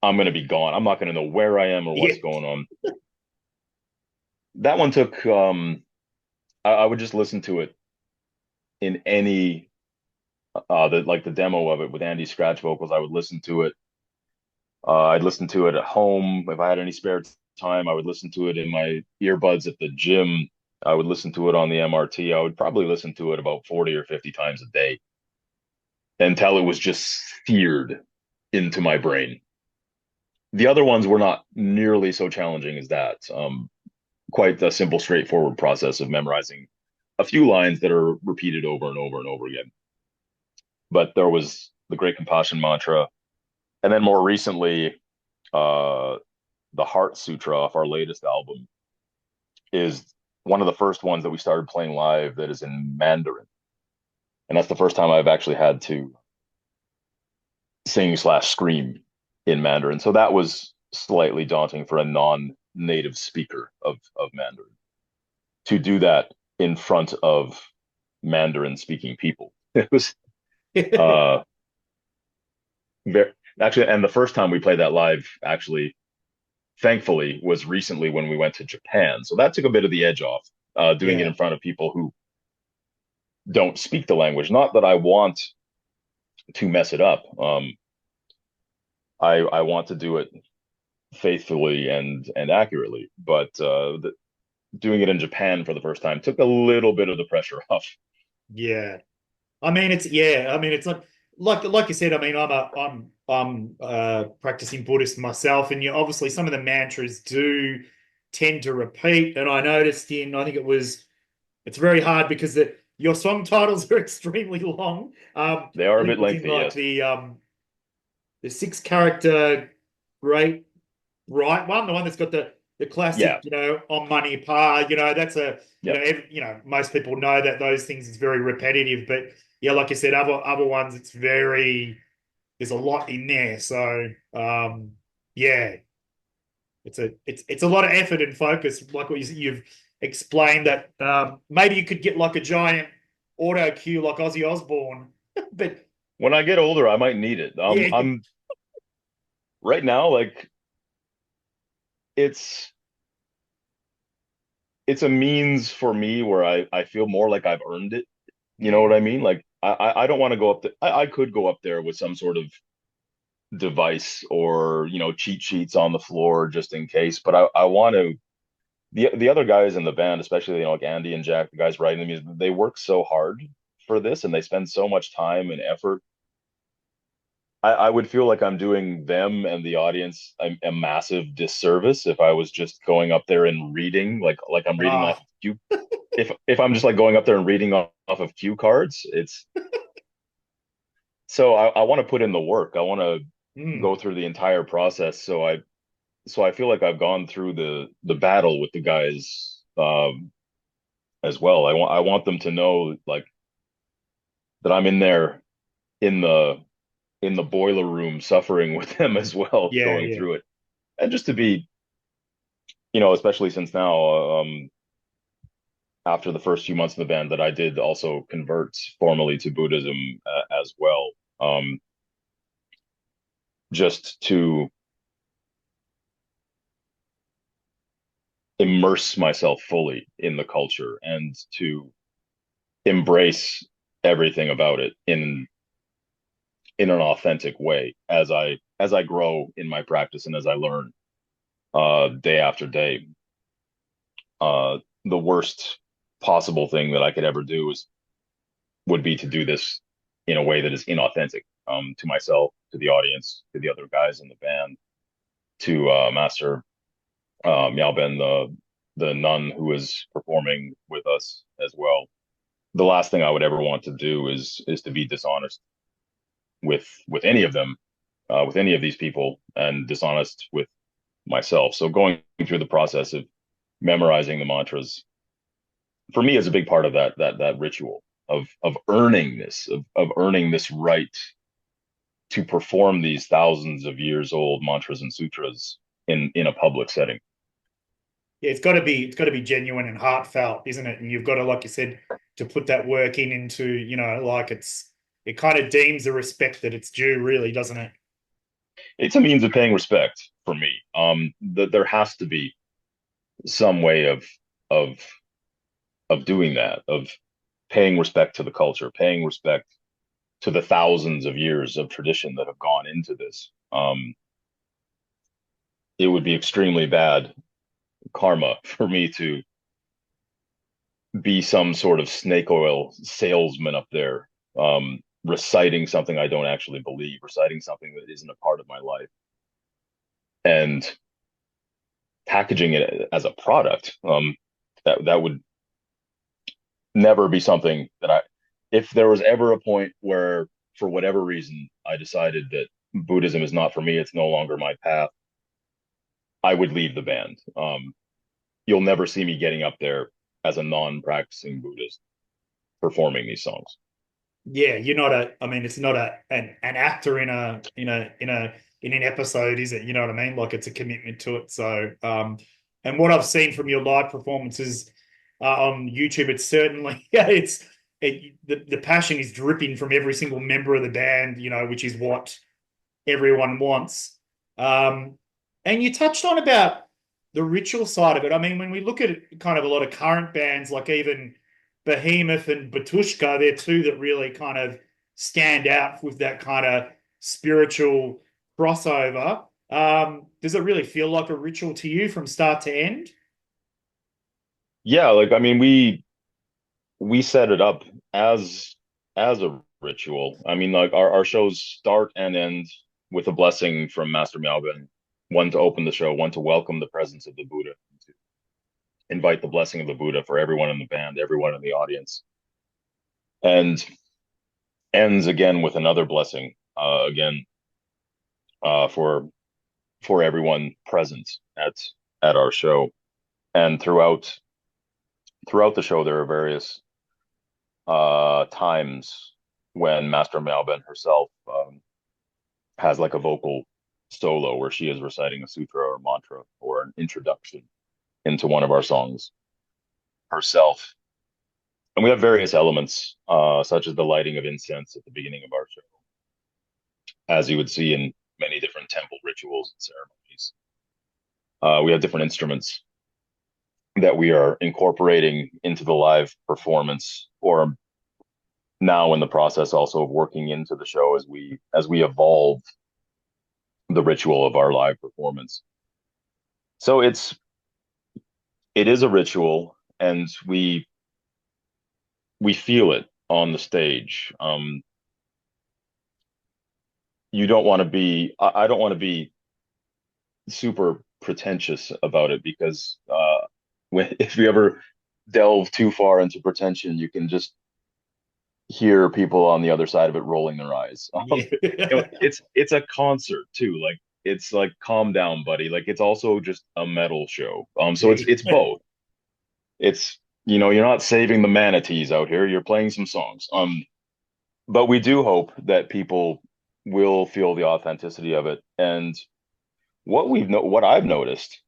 I'm gonna be gone. I'm not gonna know where I am or Yeah. what's going on. That one took I would just listen to it in any the demo of it with Andy's scratch vocals. I would listen to it. I'd listen to it at home if I had any spare time. I would listen to it in my earbuds at the gym. I would listen to it on the MRT. I would probably listen to it about 40 or 50 times a day until it was just seared into my brain. The other ones were not nearly so challenging as that. Quite a simple, straightforward process of memorizing a few lines that are repeated over and over and over again. But there was the Great Compassion Mantra, and then more recently, uh, the Heart Sutra off our latest album is one of the first ones that we started playing live that is in Mandarin, and that's the first time I've actually had to sing slash scream in Mandarin. So that was slightly daunting for a non-native speaker of Mandarin to do that in front of Mandarin speaking people. It was uh very actually, and the first time we played that live, actually, thankfully, was recently when we went to Japan. So that took a bit of the edge off, doing it Yeah. in front of people who don't speak the language. Not that I want to mess it up. I want to do it faithfully and accurately, but doing it in Japan for the first time took a little bit of the pressure off. Yeah. I mean, it's yeah. I mean, it's like you said. I mean, I'm practicing Buddhist myself, and you obviously some of the mantras do tend to repeat. And I noticed I think it's very hard because your song titles are extremely long. They are I a think bit it was in lengthy, like yes. the six character great right one, the one that's got the classic, Yeah, on money par, that's yep. most people know that those things is very repetitive, but yeah, like I said, other ones, there's a lot in there. So, yeah, it's a lot of effort and focus, like what you've explained that, maybe you could get like a giant auto cue like Ozzy Osbourne, but When I get older, I might need it. yeah, I'm right now, like it's it's a means for me where I feel more like I've earned it. You know what I mm, mean? Like I don't want to go up there. I could go up there with some sort of device or cheat sheets on the floor just in case, but I want to. The other guys in the band, especially like Andy and Jack, the guys writing the music, they work so hard for this and they spend so much time and effort. I would feel like I'm doing them and the audience a massive disservice if I was just going up there and reading like I'm reading off ah, of cue. If I'm just like going up there and reading off of cue cards, it's so I want to put in the work. I want to mm, go through the entire process. So I feel like I've gone through the battle with the guys as well. I want them to know like that I'm in there in the boiler room suffering with them as well, yeah, going yeah. through it. And just to be, especially since now, after the first few months in the band, that I did also convert formally to Buddhism as well, just to immerse myself fully in the culture and to embrace everything about it in an authentic way as I grow in my practice and as I learn day after day. The worst possible thing that I could ever do would be to do this in a way that is inauthentic, to myself, to the audience, to the other guys in the band, to Master Miaoben, the nun who is performing with us as well. The last thing I would ever want to do is to be dishonest with any of them, with any of these people, and dishonest with myself. So going through the process of memorizing the mantras for me is a big part of that ritual of earning of earning this right to perform these thousands of years old mantras and sutras in a public setting. Yeah, it's got to be genuine and heartfelt, isn't it? And you've got to, like you said, to put that work into, like it kind of deems the respect that it's due, really, doesn't it? It's a means of paying respect for me. That there has to be some way of of doing that, of paying respect to the culture, paying respect to the thousands of years of tradition that have gone into this. It would be extremely bad karma for me to be some sort of snake oil salesman up there, reciting something I don't actually believe, reciting something that isn't a part of my life, and packaging it as a product. That would never be something that if there was ever a point where, for whatever reason, I decided that Buddhism is not for me, it's no longer my path, I would leave the band. You'll never see me getting up there as a non-practicing Buddhist performing these songs. Yeah, you're not a. I mean, it's not an actor in an episode, is it? You know what I mean? Like it's a commitment to it. So, and what I've seen from your live performances on YouTube, it's certainly yeah, the passion is dripping from every single member of the band. You know, which is what everyone wants. And you touched on about the ritual side of it. I mean, when we look at kind of a lot of current bands, like even Behemoth and Batushka, they're two that really kind of stand out with that kind of spiritual crossover. Does it really feel like a ritual to you from start to end? Yeah, like I mean, we set it up as a ritual. I mean, like our shows start and end with a blessing from Master Melbourne, one to open the show, one to welcome the presence of the Buddha, to invite the blessing of the Buddha for everyone in the band, everyone in the audience, and ends again with another blessing, again for everyone present at our show. And throughout the show, there are various times when Master Melbourne herself has like a vocal solo where she is reciting a sutra or mantra or an introduction into one of our songs herself. And we have various elements, such as the lighting of incense at the beginning of our show, as you would see in many different temple rituals and ceremonies. We have different instruments that we are incorporating into the live performance, or now in the process also of working into the show as we evolve the ritual of our live performance. So it is a ritual, and we feel it on the stage. You don't want to be I don't want to be super pretentious about it, because when if you ever delve too far into pretension, you can just hear people on the other side of it rolling their eyes. Yeah. It's a concert too. Like it's like calm down, buddy. Like it's also just a metal show. So it's Yeah. both. It's you're not saving the manatees out here. You're playing some songs. But we do hope that people will feel the authenticity of it. And what I've noticed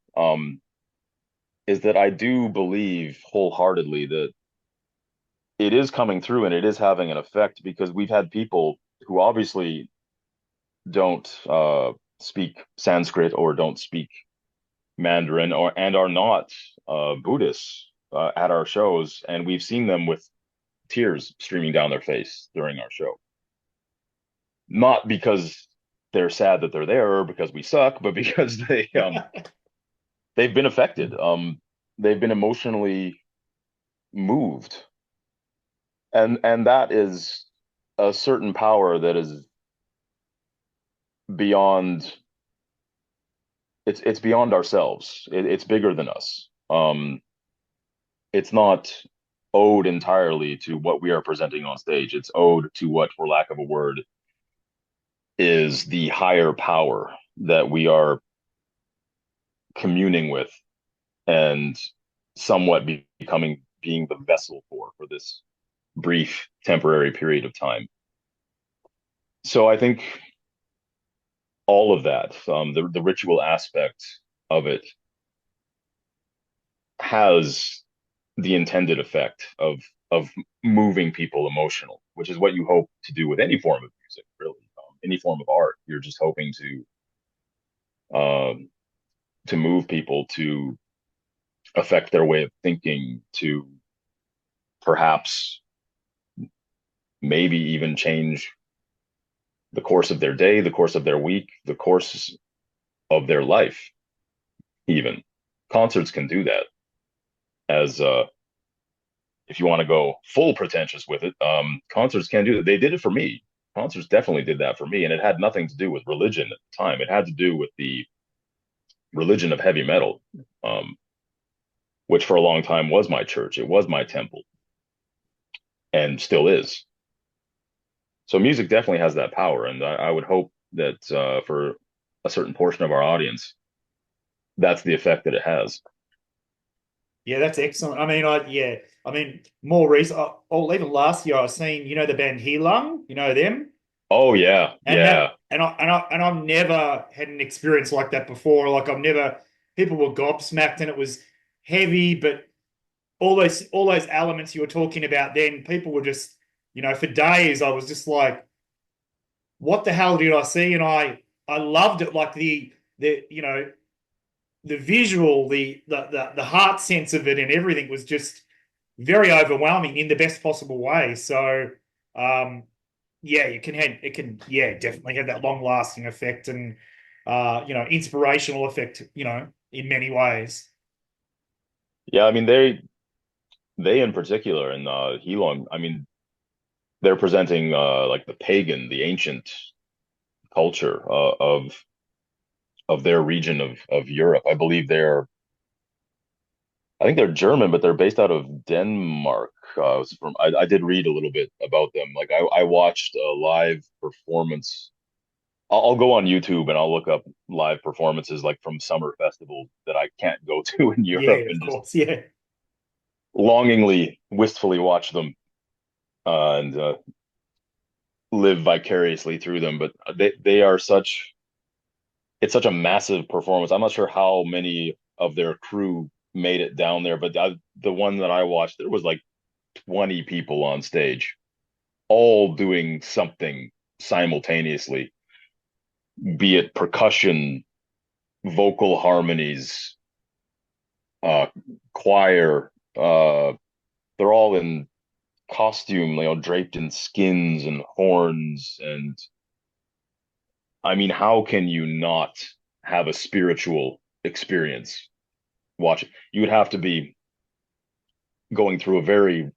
is that I do believe wholeheartedly that it is coming through and it is having an effect, because we've had people who obviously don't speak Sanskrit or don't speak Mandarin, and are not Buddhists at our shows, and we've seen them with tears streaming down their face during our show. Not because they're sad that they're there or because we suck, but because they've been affected. They've been emotionally moved, and that is a certain power that is beyond. It's beyond ourselves. It's bigger than us. It's not owed entirely to what we are presenting on stage. It's owed to what, for lack of a word, is the higher power that we are communing with, and somewhat becoming being the vessel for this brief temporary period of time. So I think all of that, the ritual aspect of it, has the intended effect of moving people emotional, which is what you hope to do with any form of music, really, any form of art. You're just hoping um, to move people, to affect their way of thinking, to perhaps maybe even change the course of their day, the course of their week, the course of their life. Even concerts can do that. As if you want to go full pretentious with it, concerts can do that. They did it for me. Concerts definitely did that for me, and it had nothing to do with religion at the time. It had to do with the religion of heavy metal, um, which for a long time was my church. It was my temple, and still is. So music definitely has that power, and I would hope that for a certain portion of our audience, that's the effect that it has. Yeah, that's excellent. I mean, I mean, more recent, or even last year, I was seeing, the band Heilung, you know them, Oh yeah, and yeah. I've never had an experience like that before. Like I've never, people were gobsmacked, and it was heavy, but all those elements you were talking about, then people were just, for days, I was just like, what the hell did I see? And I loved it, like the visual, the heart sense of it, and everything was just very overwhelming in the best possible way. So, um, yeah, it can, yeah, definitely have that long lasting effect and, inspirational effect, in many ways. Yeah, I mean they in particular and Heilong, I mean they're presenting like the pagan, the ancient culture of their region of Europe. I think they're German, but they're based out of Denmark. I did read a little bit about them. Like I watched a live performance. I'll go on YouTube and I'll look up live performances like from summer festivals that I can't go to in Europe Yeah, of and just course. Yeah. longingly, wistfully watch them and live vicariously through them. But they are such it's such a massive performance. I'm not sure how many of their crew made it down there, but the one that I watched, there was like 20 people on stage, all doing something simultaneously, be it percussion, vocal harmonies, uh, choir. They're all in costume, draped in skins and horns. And I mean, how can you not have a spiritual experience watching? You would have to be going through a very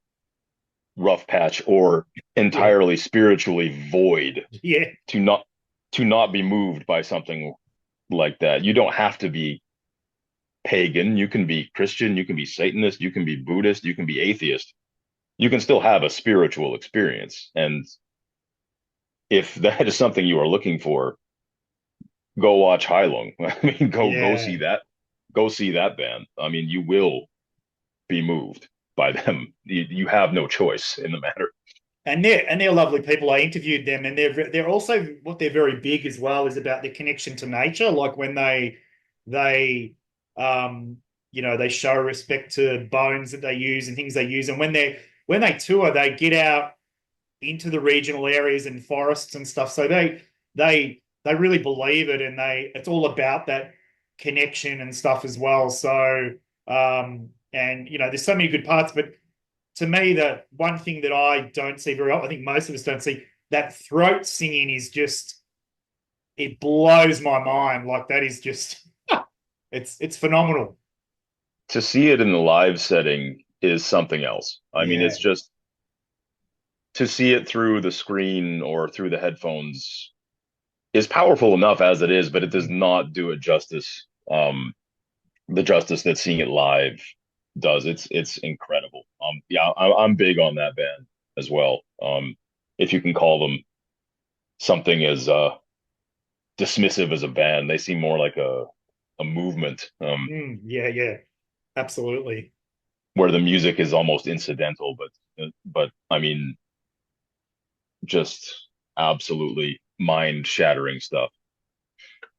rough patch or Yeah. entirely spiritually void Yeah. to not be moved by something like that. You don't have to be pagan. You can be Christian. You can be Satanist. You can be Buddhist. You can be atheist. You can still have a spiritual experience. And if that is something you are looking for, go watch Heilung. I mean, go see Yeah. that. Go see that band. I mean, you will be moved by them. You have no choice in the matter. And they're lovely people. I interviewed them, and they're also, what they're very big as well is about their connection to nature. Like when they they show respect to bones that they use and things they use, and when they tour, they get out into the regional areas and forests and stuff. So they really believe it, and it's all about that connection and stuff as well. So, and there's so many good parts, but to me, the one thing that I don't see very often, I think most of us don't see, that throat singing is just, it blows my mind. Like that is just, it's phenomenal. To see it in the live setting is something else. I mean, Yeah, it's just to see it through the screen or through the headphones is powerful enough as it is, but it does not do it justice. The justice that seeing it live does. It's incredible. Yeah, I'm big on that band as well. If you can call them something as dismissive as a band, they seem more like a movement. yeah, yeah, absolutely. Where the music is almost incidental, but I mean, just absolutely mind-shattering stuff.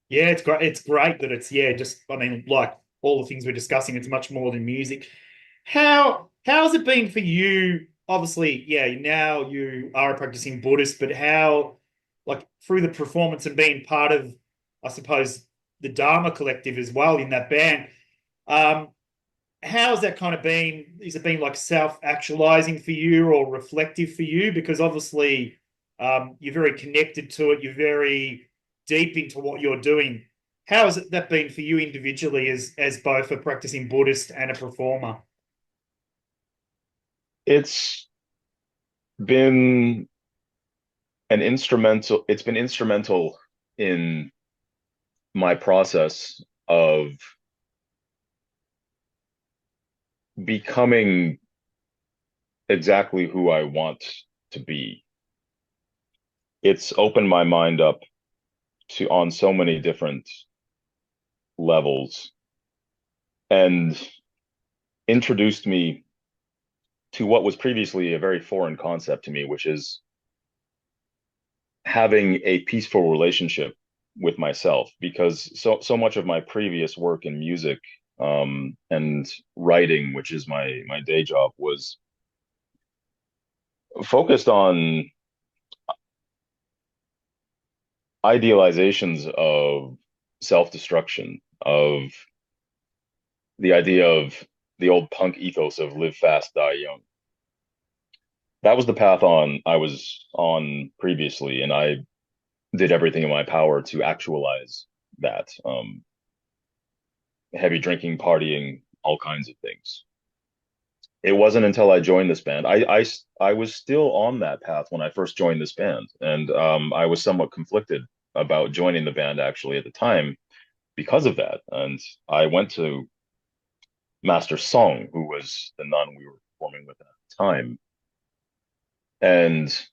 Yeah, it's great. It's great that it's, yeah, just, I mean, like all the things we're discussing, it's much more than music. How's it been for you? Obviously, yeah, now you are a practicing Buddhist, but how, like through the performance and being part of, I suppose, the Dharma collective as well in that band, um, how's that kind of been? Is it been like self-actualizing for you or reflective for you? Because obviously, you're very connected to it. You're very deep into what you're doing. How has that been for you individually as both a practicing Buddhist and a performer? It's been it's been instrumental in my process of becoming exactly who I want to be. It's opened my mind up to on so many different levels. And introduced me to what was previously a very foreign concept to me, which is having a peaceful relationship with myself, because so much of my previous work in music and writing, which is my day job, was focused on idealizations of self-destruction, of the idea of the old punk ethos of live fast, die young. That was the path on I was on previously, and I did everything in my power to actualize that. Heavy drinking, partying, all kinds of things. It wasn't until I joined this band. I was still on that path when I first joined this band, and I was somewhat conflicted about joining the band actually at the time because of that. And I went to Master Song, who was the nun we were performing with at the time, and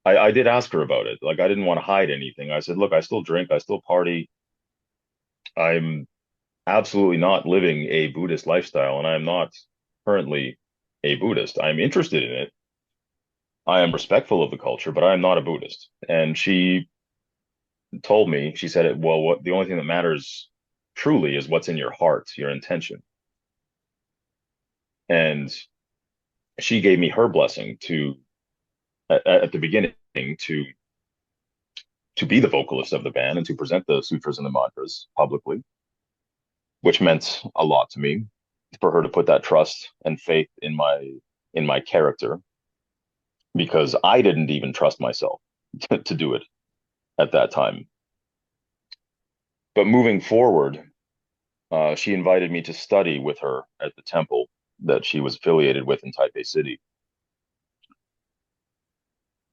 I did ask her about it. Like, I didn't want to hide anything. I said, look, I still drink, I still party. I'm absolutely not living a Buddhist lifestyle, and I am not currently a Buddhist. I'm interested in it. I am respectful of the culture, but I am not a Buddhist. And she told me, she said, well, what the only thing that matters truly is what's in your heart, your intention. And she gave me her blessing to at the beginning to to be the vocalist of the band and to present the sutras and the mantras publicly, which meant a lot to me, for her to put that trust and faith in my character, because I didn't even trust myself to do it at that time. But moving forward, she invited me to study with her at the temple that she was affiliated with in Taipei City.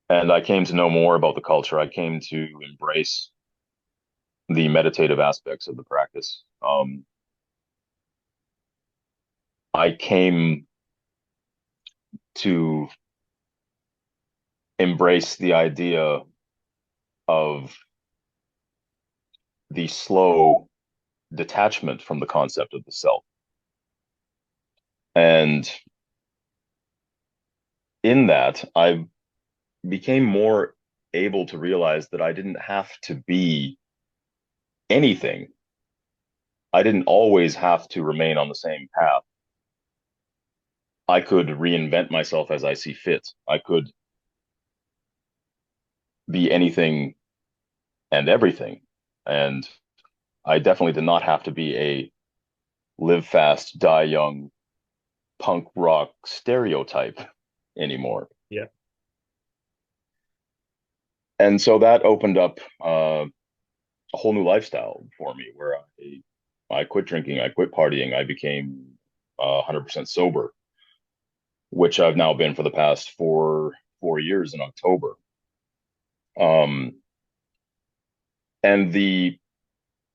And I came to know more about the culture. I came to embrace the meditative aspects of the practice. I came to embrace the idea of the slow detachment from the concept of the self. And in that, I became more able to realize that I didn't have to be anything. I didn't always have to remain on the same path. I could reinvent myself as I see fit. I could be anything and everything. And I definitely did not have to be a live fast, die young, punk rock stereotype anymore. Yeah. And so that opened up a whole new lifestyle for me, where I quit drinking, I quit partying, I became 100% sober, which I've now been for the past four years in October. Um, and the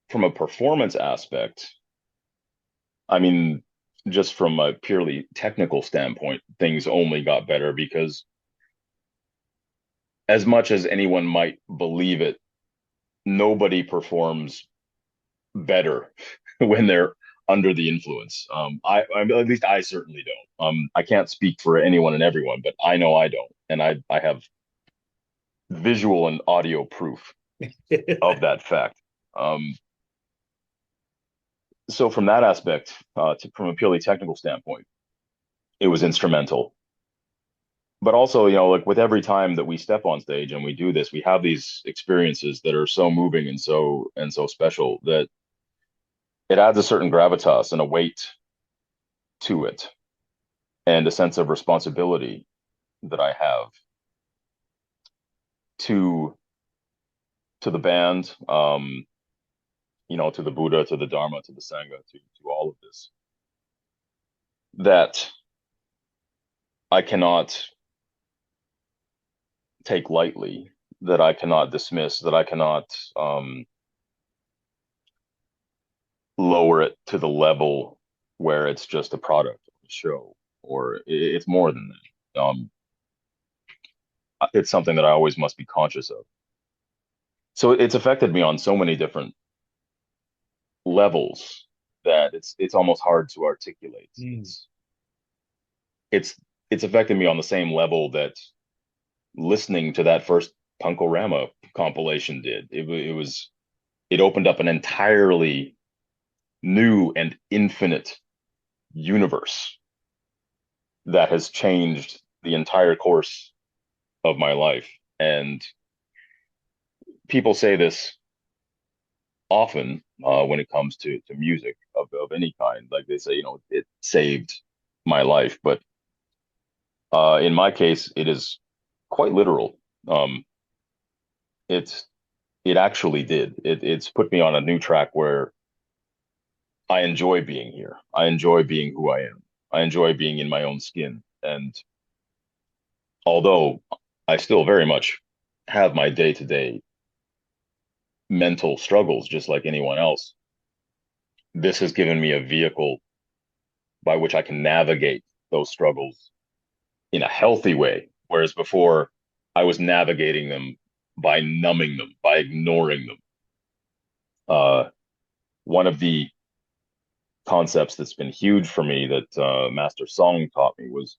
from a performance aspect, I mean, just from a purely technical standpoint, things only got better, because as much as anyone might believe it, nobody performs better when they're under the influence. At least I certainly don't. I can't speak for anyone and everyone, but I know I don't, and I have visual and audio proof of that fact. So from that aspect, from a purely technical standpoint, it was instrumental. But also, like with every time that we step on stage and we do this, we have these experiences that are so moving and so special, that it adds a certain gravitas and a weight to it, and a sense of responsibility that I have to the band, to the Buddha, to the Dharma, to the Sangha, to all of this, that I cannot take lightly, that I cannot dismiss, that I cannot lower it to the level where it's just a product of a show, or it's more than that. It's something that I always must be conscious of. So it's affected me on so many different levels, that it's almost hard to articulate. Mm. It's it's affected me on the same level that listening to that first Punkorama compilation did. It opened up an entirely new and infinite universe that has changed the entire course of my life. And people say this often when it comes to music of any kind. Like they say, it saved my life. But in my case, it is quite literal. Um, it's it actually did. It's put me on a new track where I enjoy being here. I enjoy being who I am. I enjoy being in my own skin. And although I still very much have my day-to-day mental struggles, just like anyone else, this has given me a vehicle by which I can navigate those struggles in a healthy way. Whereas before, I was navigating them by numbing them, by ignoring them. One of the concepts that's been huge for me that Master Song taught me was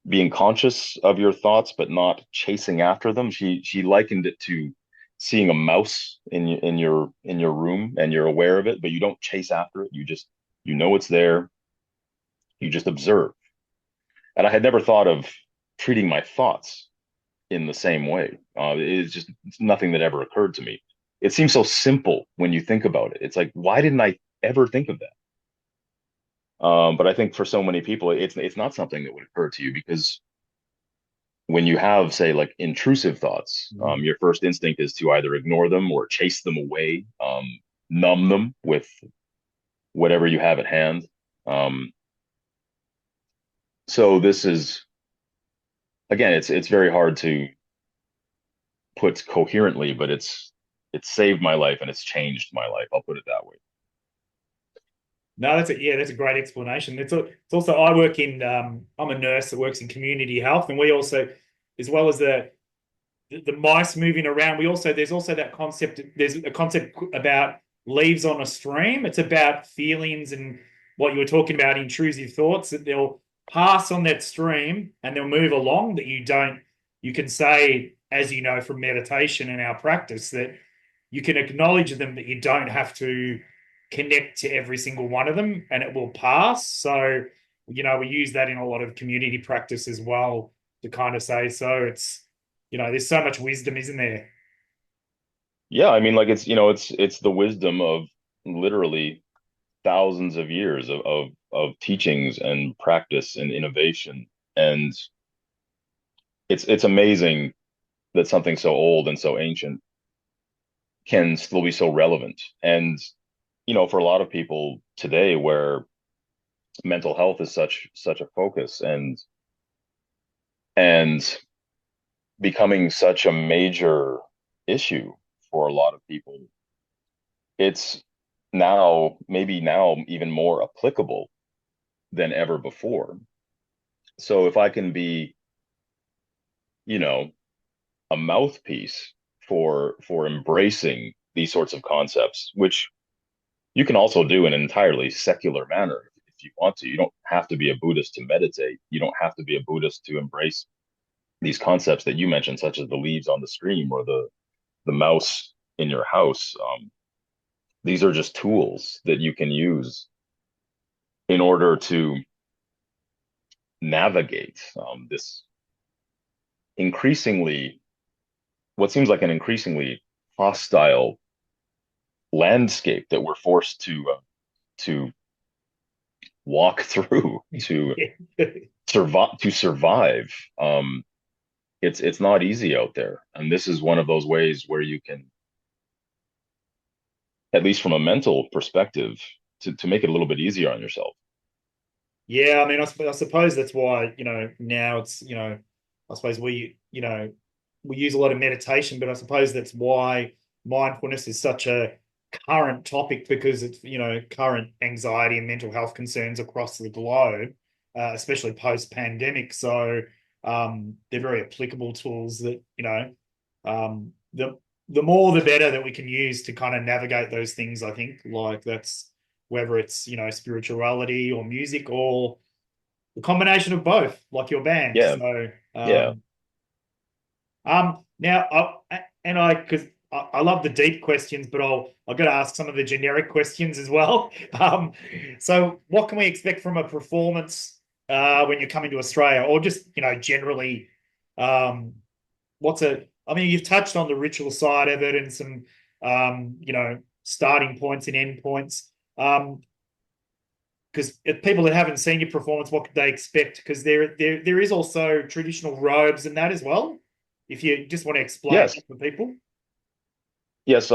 being conscious of your thoughts, but not chasing after them. She likened it to seeing a mouse in your room, and you're aware of it, but you don't chase after it. You know it's there. You just observe. And I had never thought of treating my thoughts in the same way. It's nothing that ever occurred to me. It seems so simple when you think about it. It's like, why didn't I ever think of that? But I think for so many people, it's not something that would occur to you because when you have, say, like intrusive thoughts, Mm. your first instinct is to either ignore them or chase them away, numb them with whatever you have at hand. Um, so this is again, it's very hard to put coherently, but it's saved my life and it's changed my life. I'll put it that way. No, that's a great explanation. It's also I work in I'm a nurse that works in community health, and we also, as well as the mice moving around, there's also that concept. There's a concept about leaves on a stream. It's about feelings and what you were talking about, intrusive thoughts that they'll pass on that stream and they'll move along. That you can say, as you know from meditation and our practice, that you can acknowledge them, but you don't have to connect to every single one of them, and it will pass. So, we use that in a lot of community practice as well to kind of say, so there's so much wisdom, isn't there? Yeah, I mean, like it's the wisdom of literally thousands of years of teachings and practice and innovation. And it's amazing that something so old and so ancient can still be so relevant. And for a lot of people today where mental health is such a focus and becoming such a major issue for a lot of people, it's maybe now even more applicable than ever before. So if I can be, you know, a mouthpiece for embracing these sorts of concepts, which you can also do in an entirely secular manner if you want to. You don't have to be a Buddhist to meditate. You don't have to be a Buddhist to embrace these concepts that you mentioned, such as the leaves on the stream or the mouse in your house. These are just tools that you can use in order to navigate this increasingly, what seems like an increasingly hostile landscape that we're forced to walk through to survive. It's not easy out there, and this is one of those ways where you can, at least from a mental perspective, to make it a little bit easier on yourself. Yeah, I mean, I suppose that's why, now it's, I suppose we use a lot of meditation, but I suppose that's why mindfulness is such a current topic because it's, current anxiety and mental health concerns across the globe, especially post-pandemic. So they're very applicable tools that, the more the better that we can use to kind of navigate those things, I think. Like whether it's, spirituality or music or the combination of both, like your band. Yeah, So, yeah. now because I love the deep questions, but I've got to ask some of the generic questions as well. So what can we expect from a performance when you're coming to Australia, or just generally, um, I mean, you've touched on the ritual side of it and some starting points and end points. Because if people that haven't seen your performance, what could they expect? Because there is also traditional robes and that as well. If you just want to explain Yes, that for people. yes.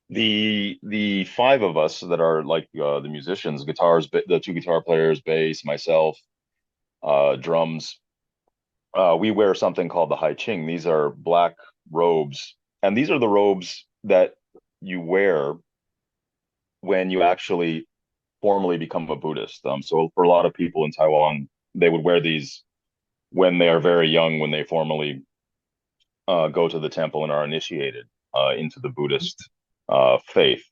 The five of us that are like the musicians, guitars, the two guitar players, bass, myself, drums. We wear something called the Hai Ching. These are black robes, and these are the robes that you wear when you actually formally become a Buddhist. So for a lot of people in Taiwan, they would wear these when they are very young, when they formally go to the temple and are initiated into the Buddhist faith.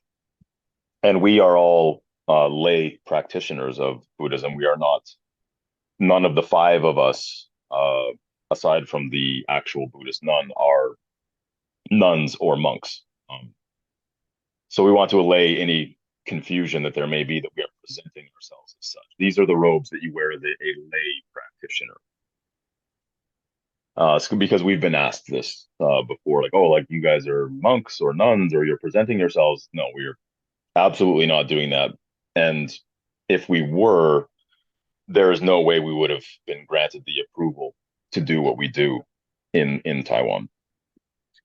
And we are all lay practitioners of Buddhism. We are not, none of the five of us, aside from the actual Buddhist nun, are nuns or monks. So we want to allay any confusion that there may be that we are presenting ourselves as such. These are the robes that you wear as a lay practitioner. Because we've been asked this before, like, oh, like you guys are monks or nuns or you're presenting yourselves. No, we're absolutely not doing that. And if we were, there is no way we would have been granted the approval to do what we do in Taiwan.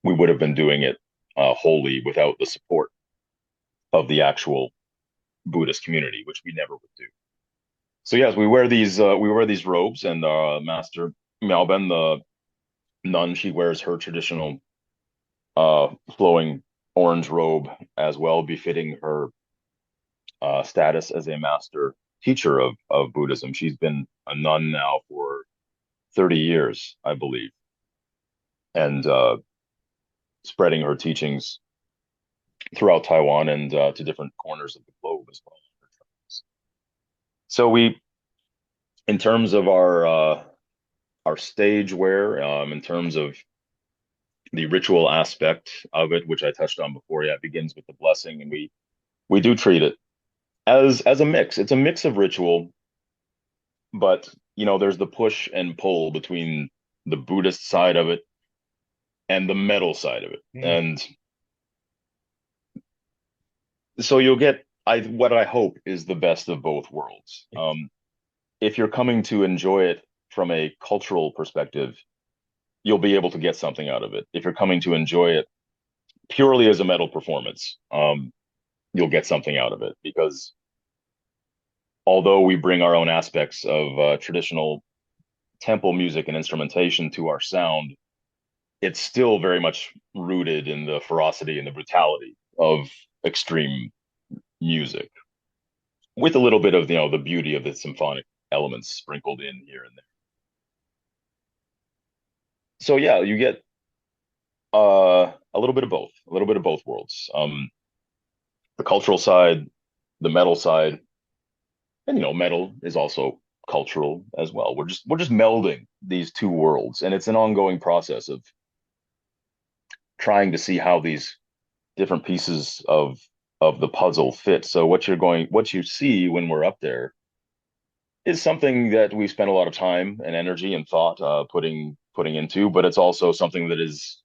We would have been doing it wholly without the support of the actual Buddhist community, which we never would do. So yes, we wear these robes, and Master Melbourne, the nun, she wears her traditional flowing orange robe as well, befitting her status as a master teacher of Buddhism. She's been a nun now for 30 years, I believe, and spreading her teachings throughout Taiwan and to different corners of the globe as well. So we, in terms of our stage wear, in terms of the ritual aspect of it, which I touched on before, yeah, it begins with the blessing, and we do treat it as a mix. It's a mix of ritual, but there's the push and pull between the Buddhist side of it and the metal side of it. Mm. And so you'll get what I hope is the best of both worlds. If you're coming to enjoy it from a cultural perspective, you'll be able to get something out of it. If you're coming to enjoy it purely as a metal performance, you'll get something out of it, because although we bring our own aspects of traditional temple music and instrumentation to our sound, it's still very much rooted in the ferocity and the brutality of extreme music, with a little bit of the beauty of the symphonic elements sprinkled in here and there. So yeah, you get a little bit of both, a little bit of both worlds. The cultural side, the metal side, and metal is also cultural as well. We're just melding these two worlds, and it's an ongoing process of trying to see how these different pieces of the puzzle fit. So what you see when we're up there is something that we spent a lot of time and energy and thought putting into, but it's also something that is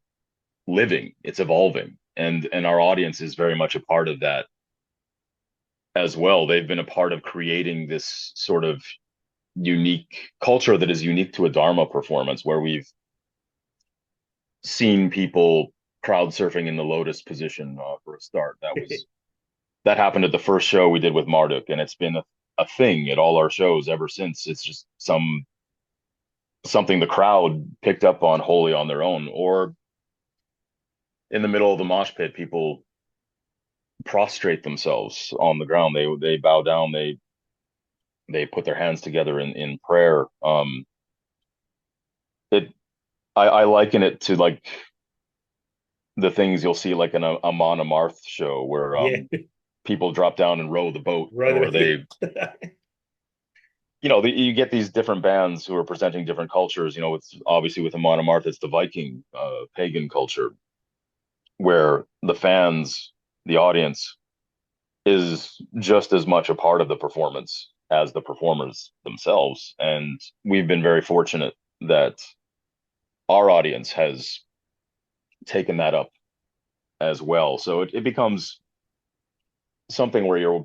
living, it's evolving, and our audience is very much a part of that as well. They've been a part of creating this sort of unique culture that is unique to a Dharma performance, where we've seen people crowd surfing in the lotus position for a start. That happened at the first show we did with Marduk, and it's been a thing at all our shows ever since. It's just something the crowd picked up on wholly on their own. Or in the middle of the mosh pit, people prostrate themselves on the ground. They bow down. They put their hands together in prayer. It I liken it to like the things you'll see like in a Mon Amarth show, where Yeah. people drop down and row the boat, or Right. they, you get these different bands who are presenting different cultures. It's obviously with Amon Amarth, it's the Viking pagan culture, where the fans, the audience, is just as much a part of the performance as the performers themselves. And we've been very fortunate that our audience has taken that up as well. So it becomes something where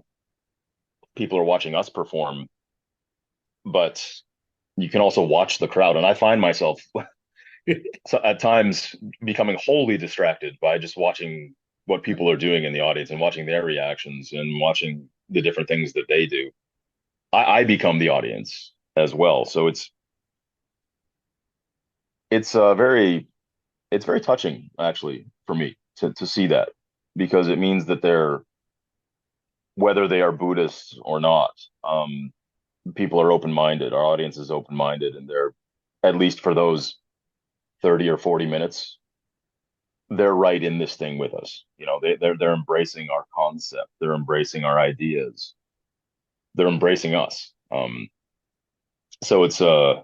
people are watching us perform, but you can also watch the crowd. And I find myself so at times becoming wholly distracted by just watching what people are doing in the audience and watching their reactions and watching the different things that they do. I become the audience as well. So it's very touching actually for me to see that, because it means that they're, whether they are Buddhists or not, people are open-minded. Our audience is open-minded, and they're, at least for those 30 or 40 minutes, they're right in this thing with us. They're embracing our concept. They're embracing our ideas. They're embracing us. So it's a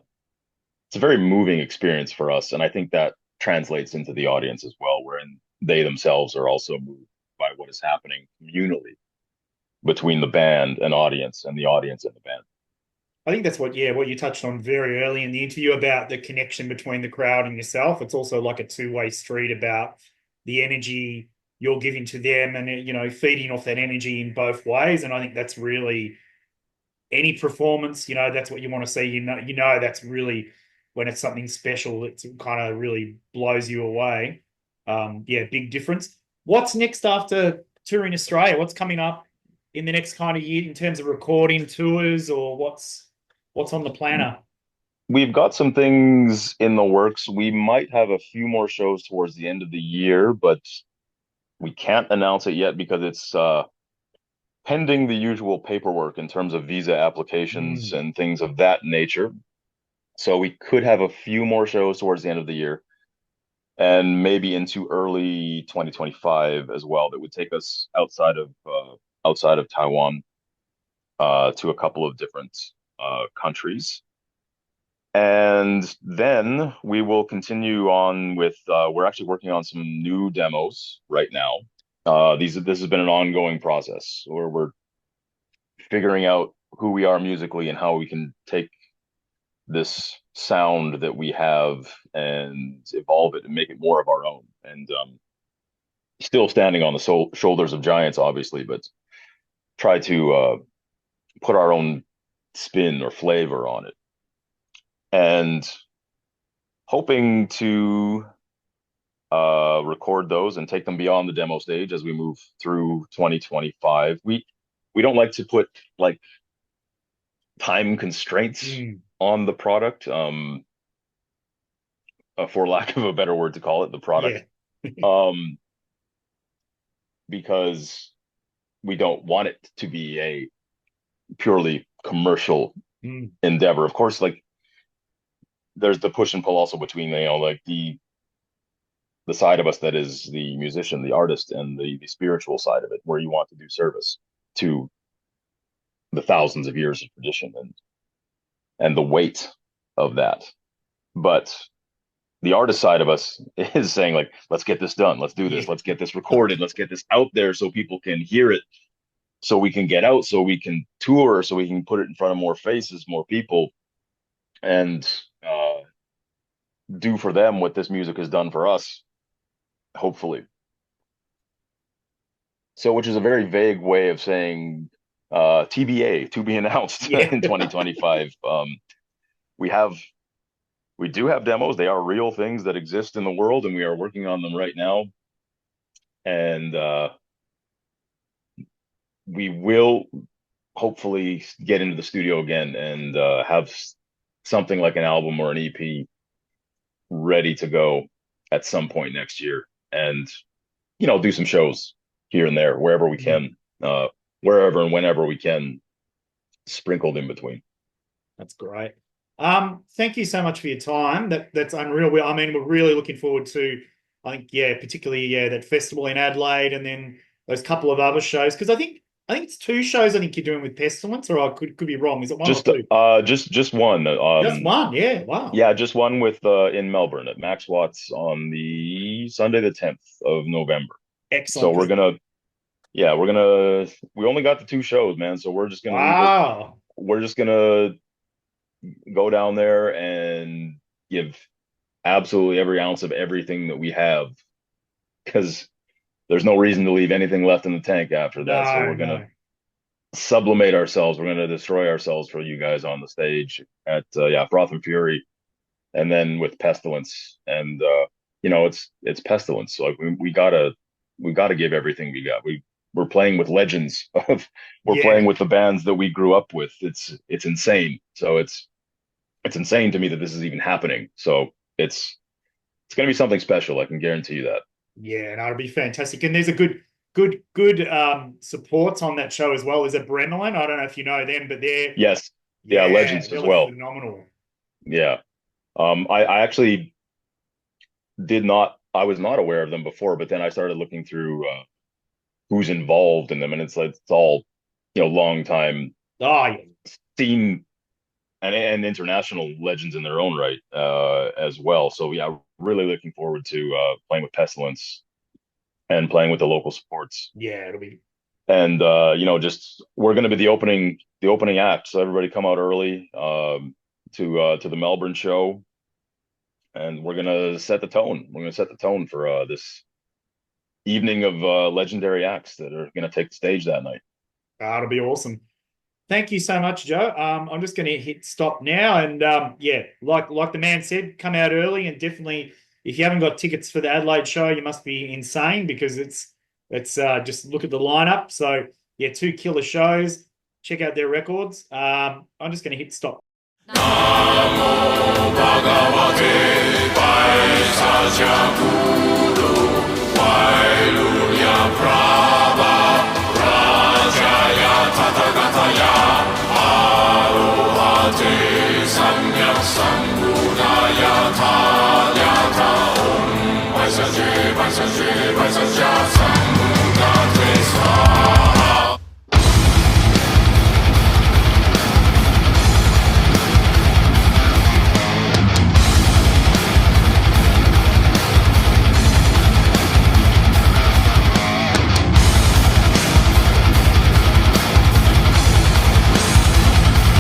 very moving experience for us, and I think that translates into the audience as well, wherein they themselves are also moved by what is happening communally between the band and audience, and the audience and the band. I think that's what you touched on very early in the interview about the connection between the crowd and yourself. It's also like a two-way street about the energy you're giving to them, and feeding off that energy in both ways. And I think that's really any performance, that's what you want to see. That's really when it's something special. It kind of really blows you away. Yeah, big difference. What's next after touring Australia? What's coming up in the next kind of year in terms of recording tours, or what's on the planner? We've got some things in the works. We might have a few more shows towards the end of the year, but we can't announce it yet because it's pending the usual paperwork in terms of visa applications Mm. and things of that nature. So we could have a few more shows towards the end of the year, and maybe into early 2025 as well. That would take us outside of Taiwan, to a couple of different countries. And then we will continue on with, we're actually working on some new demos right now. This has been an ongoing process where we're figuring out who we are musically and how we can take this sound that we have and evolve it and make it more of our own. And still standing on the shoulders of giants, obviously, but try to put our own spin or flavor on it. And hoping to record those and take them beyond the demo stage as we move through 2025. We don't like to put like time constraints on the product, for lack of a better word to call it, the product, because we don't want it to be a purely commercial endeavor. Of course, like there's the push and pull also between like the side of us that is the musician, the artist, and the spiritual side of it, where you want to do service to the thousands of years of tradition and the weight of that. But the artist side of us is saying, like, let's get this done, let's do this, let's get this recorded, let's get this out there so people can hear it, so we can get out, so we can tour, so we can put it in front of more faces, more people, and do for them what this music has done for us, hopefully. So, which is a very vague way of saying TBA, to be announced in 2025. We do have demos. They are real things that exist in the world, and we are working on them right now. And we will hopefully get into the studio again and have something like an album or an EP ready to go at some point next year, and do some shows here and there wherever we can, wherever and whenever we can, sprinkled in between. That's great. Thank you so much for your time. That's unreal. I mean, we're really looking forward to, I think, particularly that festival in Adelaide, and then those couple of other shows, because I think I think it's 2 shows. I think you're doing with Pestilence, or I could be wrong. Is it one or Just two? just one. Just one. Yeah. Wow. Yeah, just one with in Melbourne at Max Watts on the Sunday the 10th of November. So Excellent. we only got the 2 shows, man. So Wow. we're just gonna go down there and give absolutely every ounce of everything that we have because there's no reason to leave anything left in the tank after that. So No, we're gonna no. sublimate ourselves. We're gonna destroy ourselves for you guys on the stage at Froth and Fury, and then with Pestilence, and it's Pestilence. So like we gotta give everything we got. We're playing with legends of we're playing Yeah. with the bands that we grew up with. It's insane. So it's insane to me that this is even happening. So it's gonna be something special. I can guarantee you that. Yeah, no, it'll be fantastic. And there's a good supports on that show as well. There's a Bremelin. I don't know if you know them, but Yes, yeah, yeah, legends they as look well. phenomenal. Yeah. I actually did not. I was not aware of them before, but then I started looking through who's involved in them, and it's all long time Oh, yeah. scene and international legends in their own right as well. So yeah, really looking forward to playing with Pestilence and playing with the local sports. Yeah, it'll be And just we're going to be the opening act. So everybody come out early to the Melbourne show, and we're going to set the tone. We're going to set the tone for this evening of legendary acts that are going to take the stage that night. it'll be awesome. Thank you so much, Joe. I'm just going to hit stop now, and yeah, like the man said, come out early, and definitely if you haven't got tickets for the Adelaide show, you must be insane because it's just look at the lineup. So yeah, 2 killer shows. Check out their records. I'm just going to hit stop.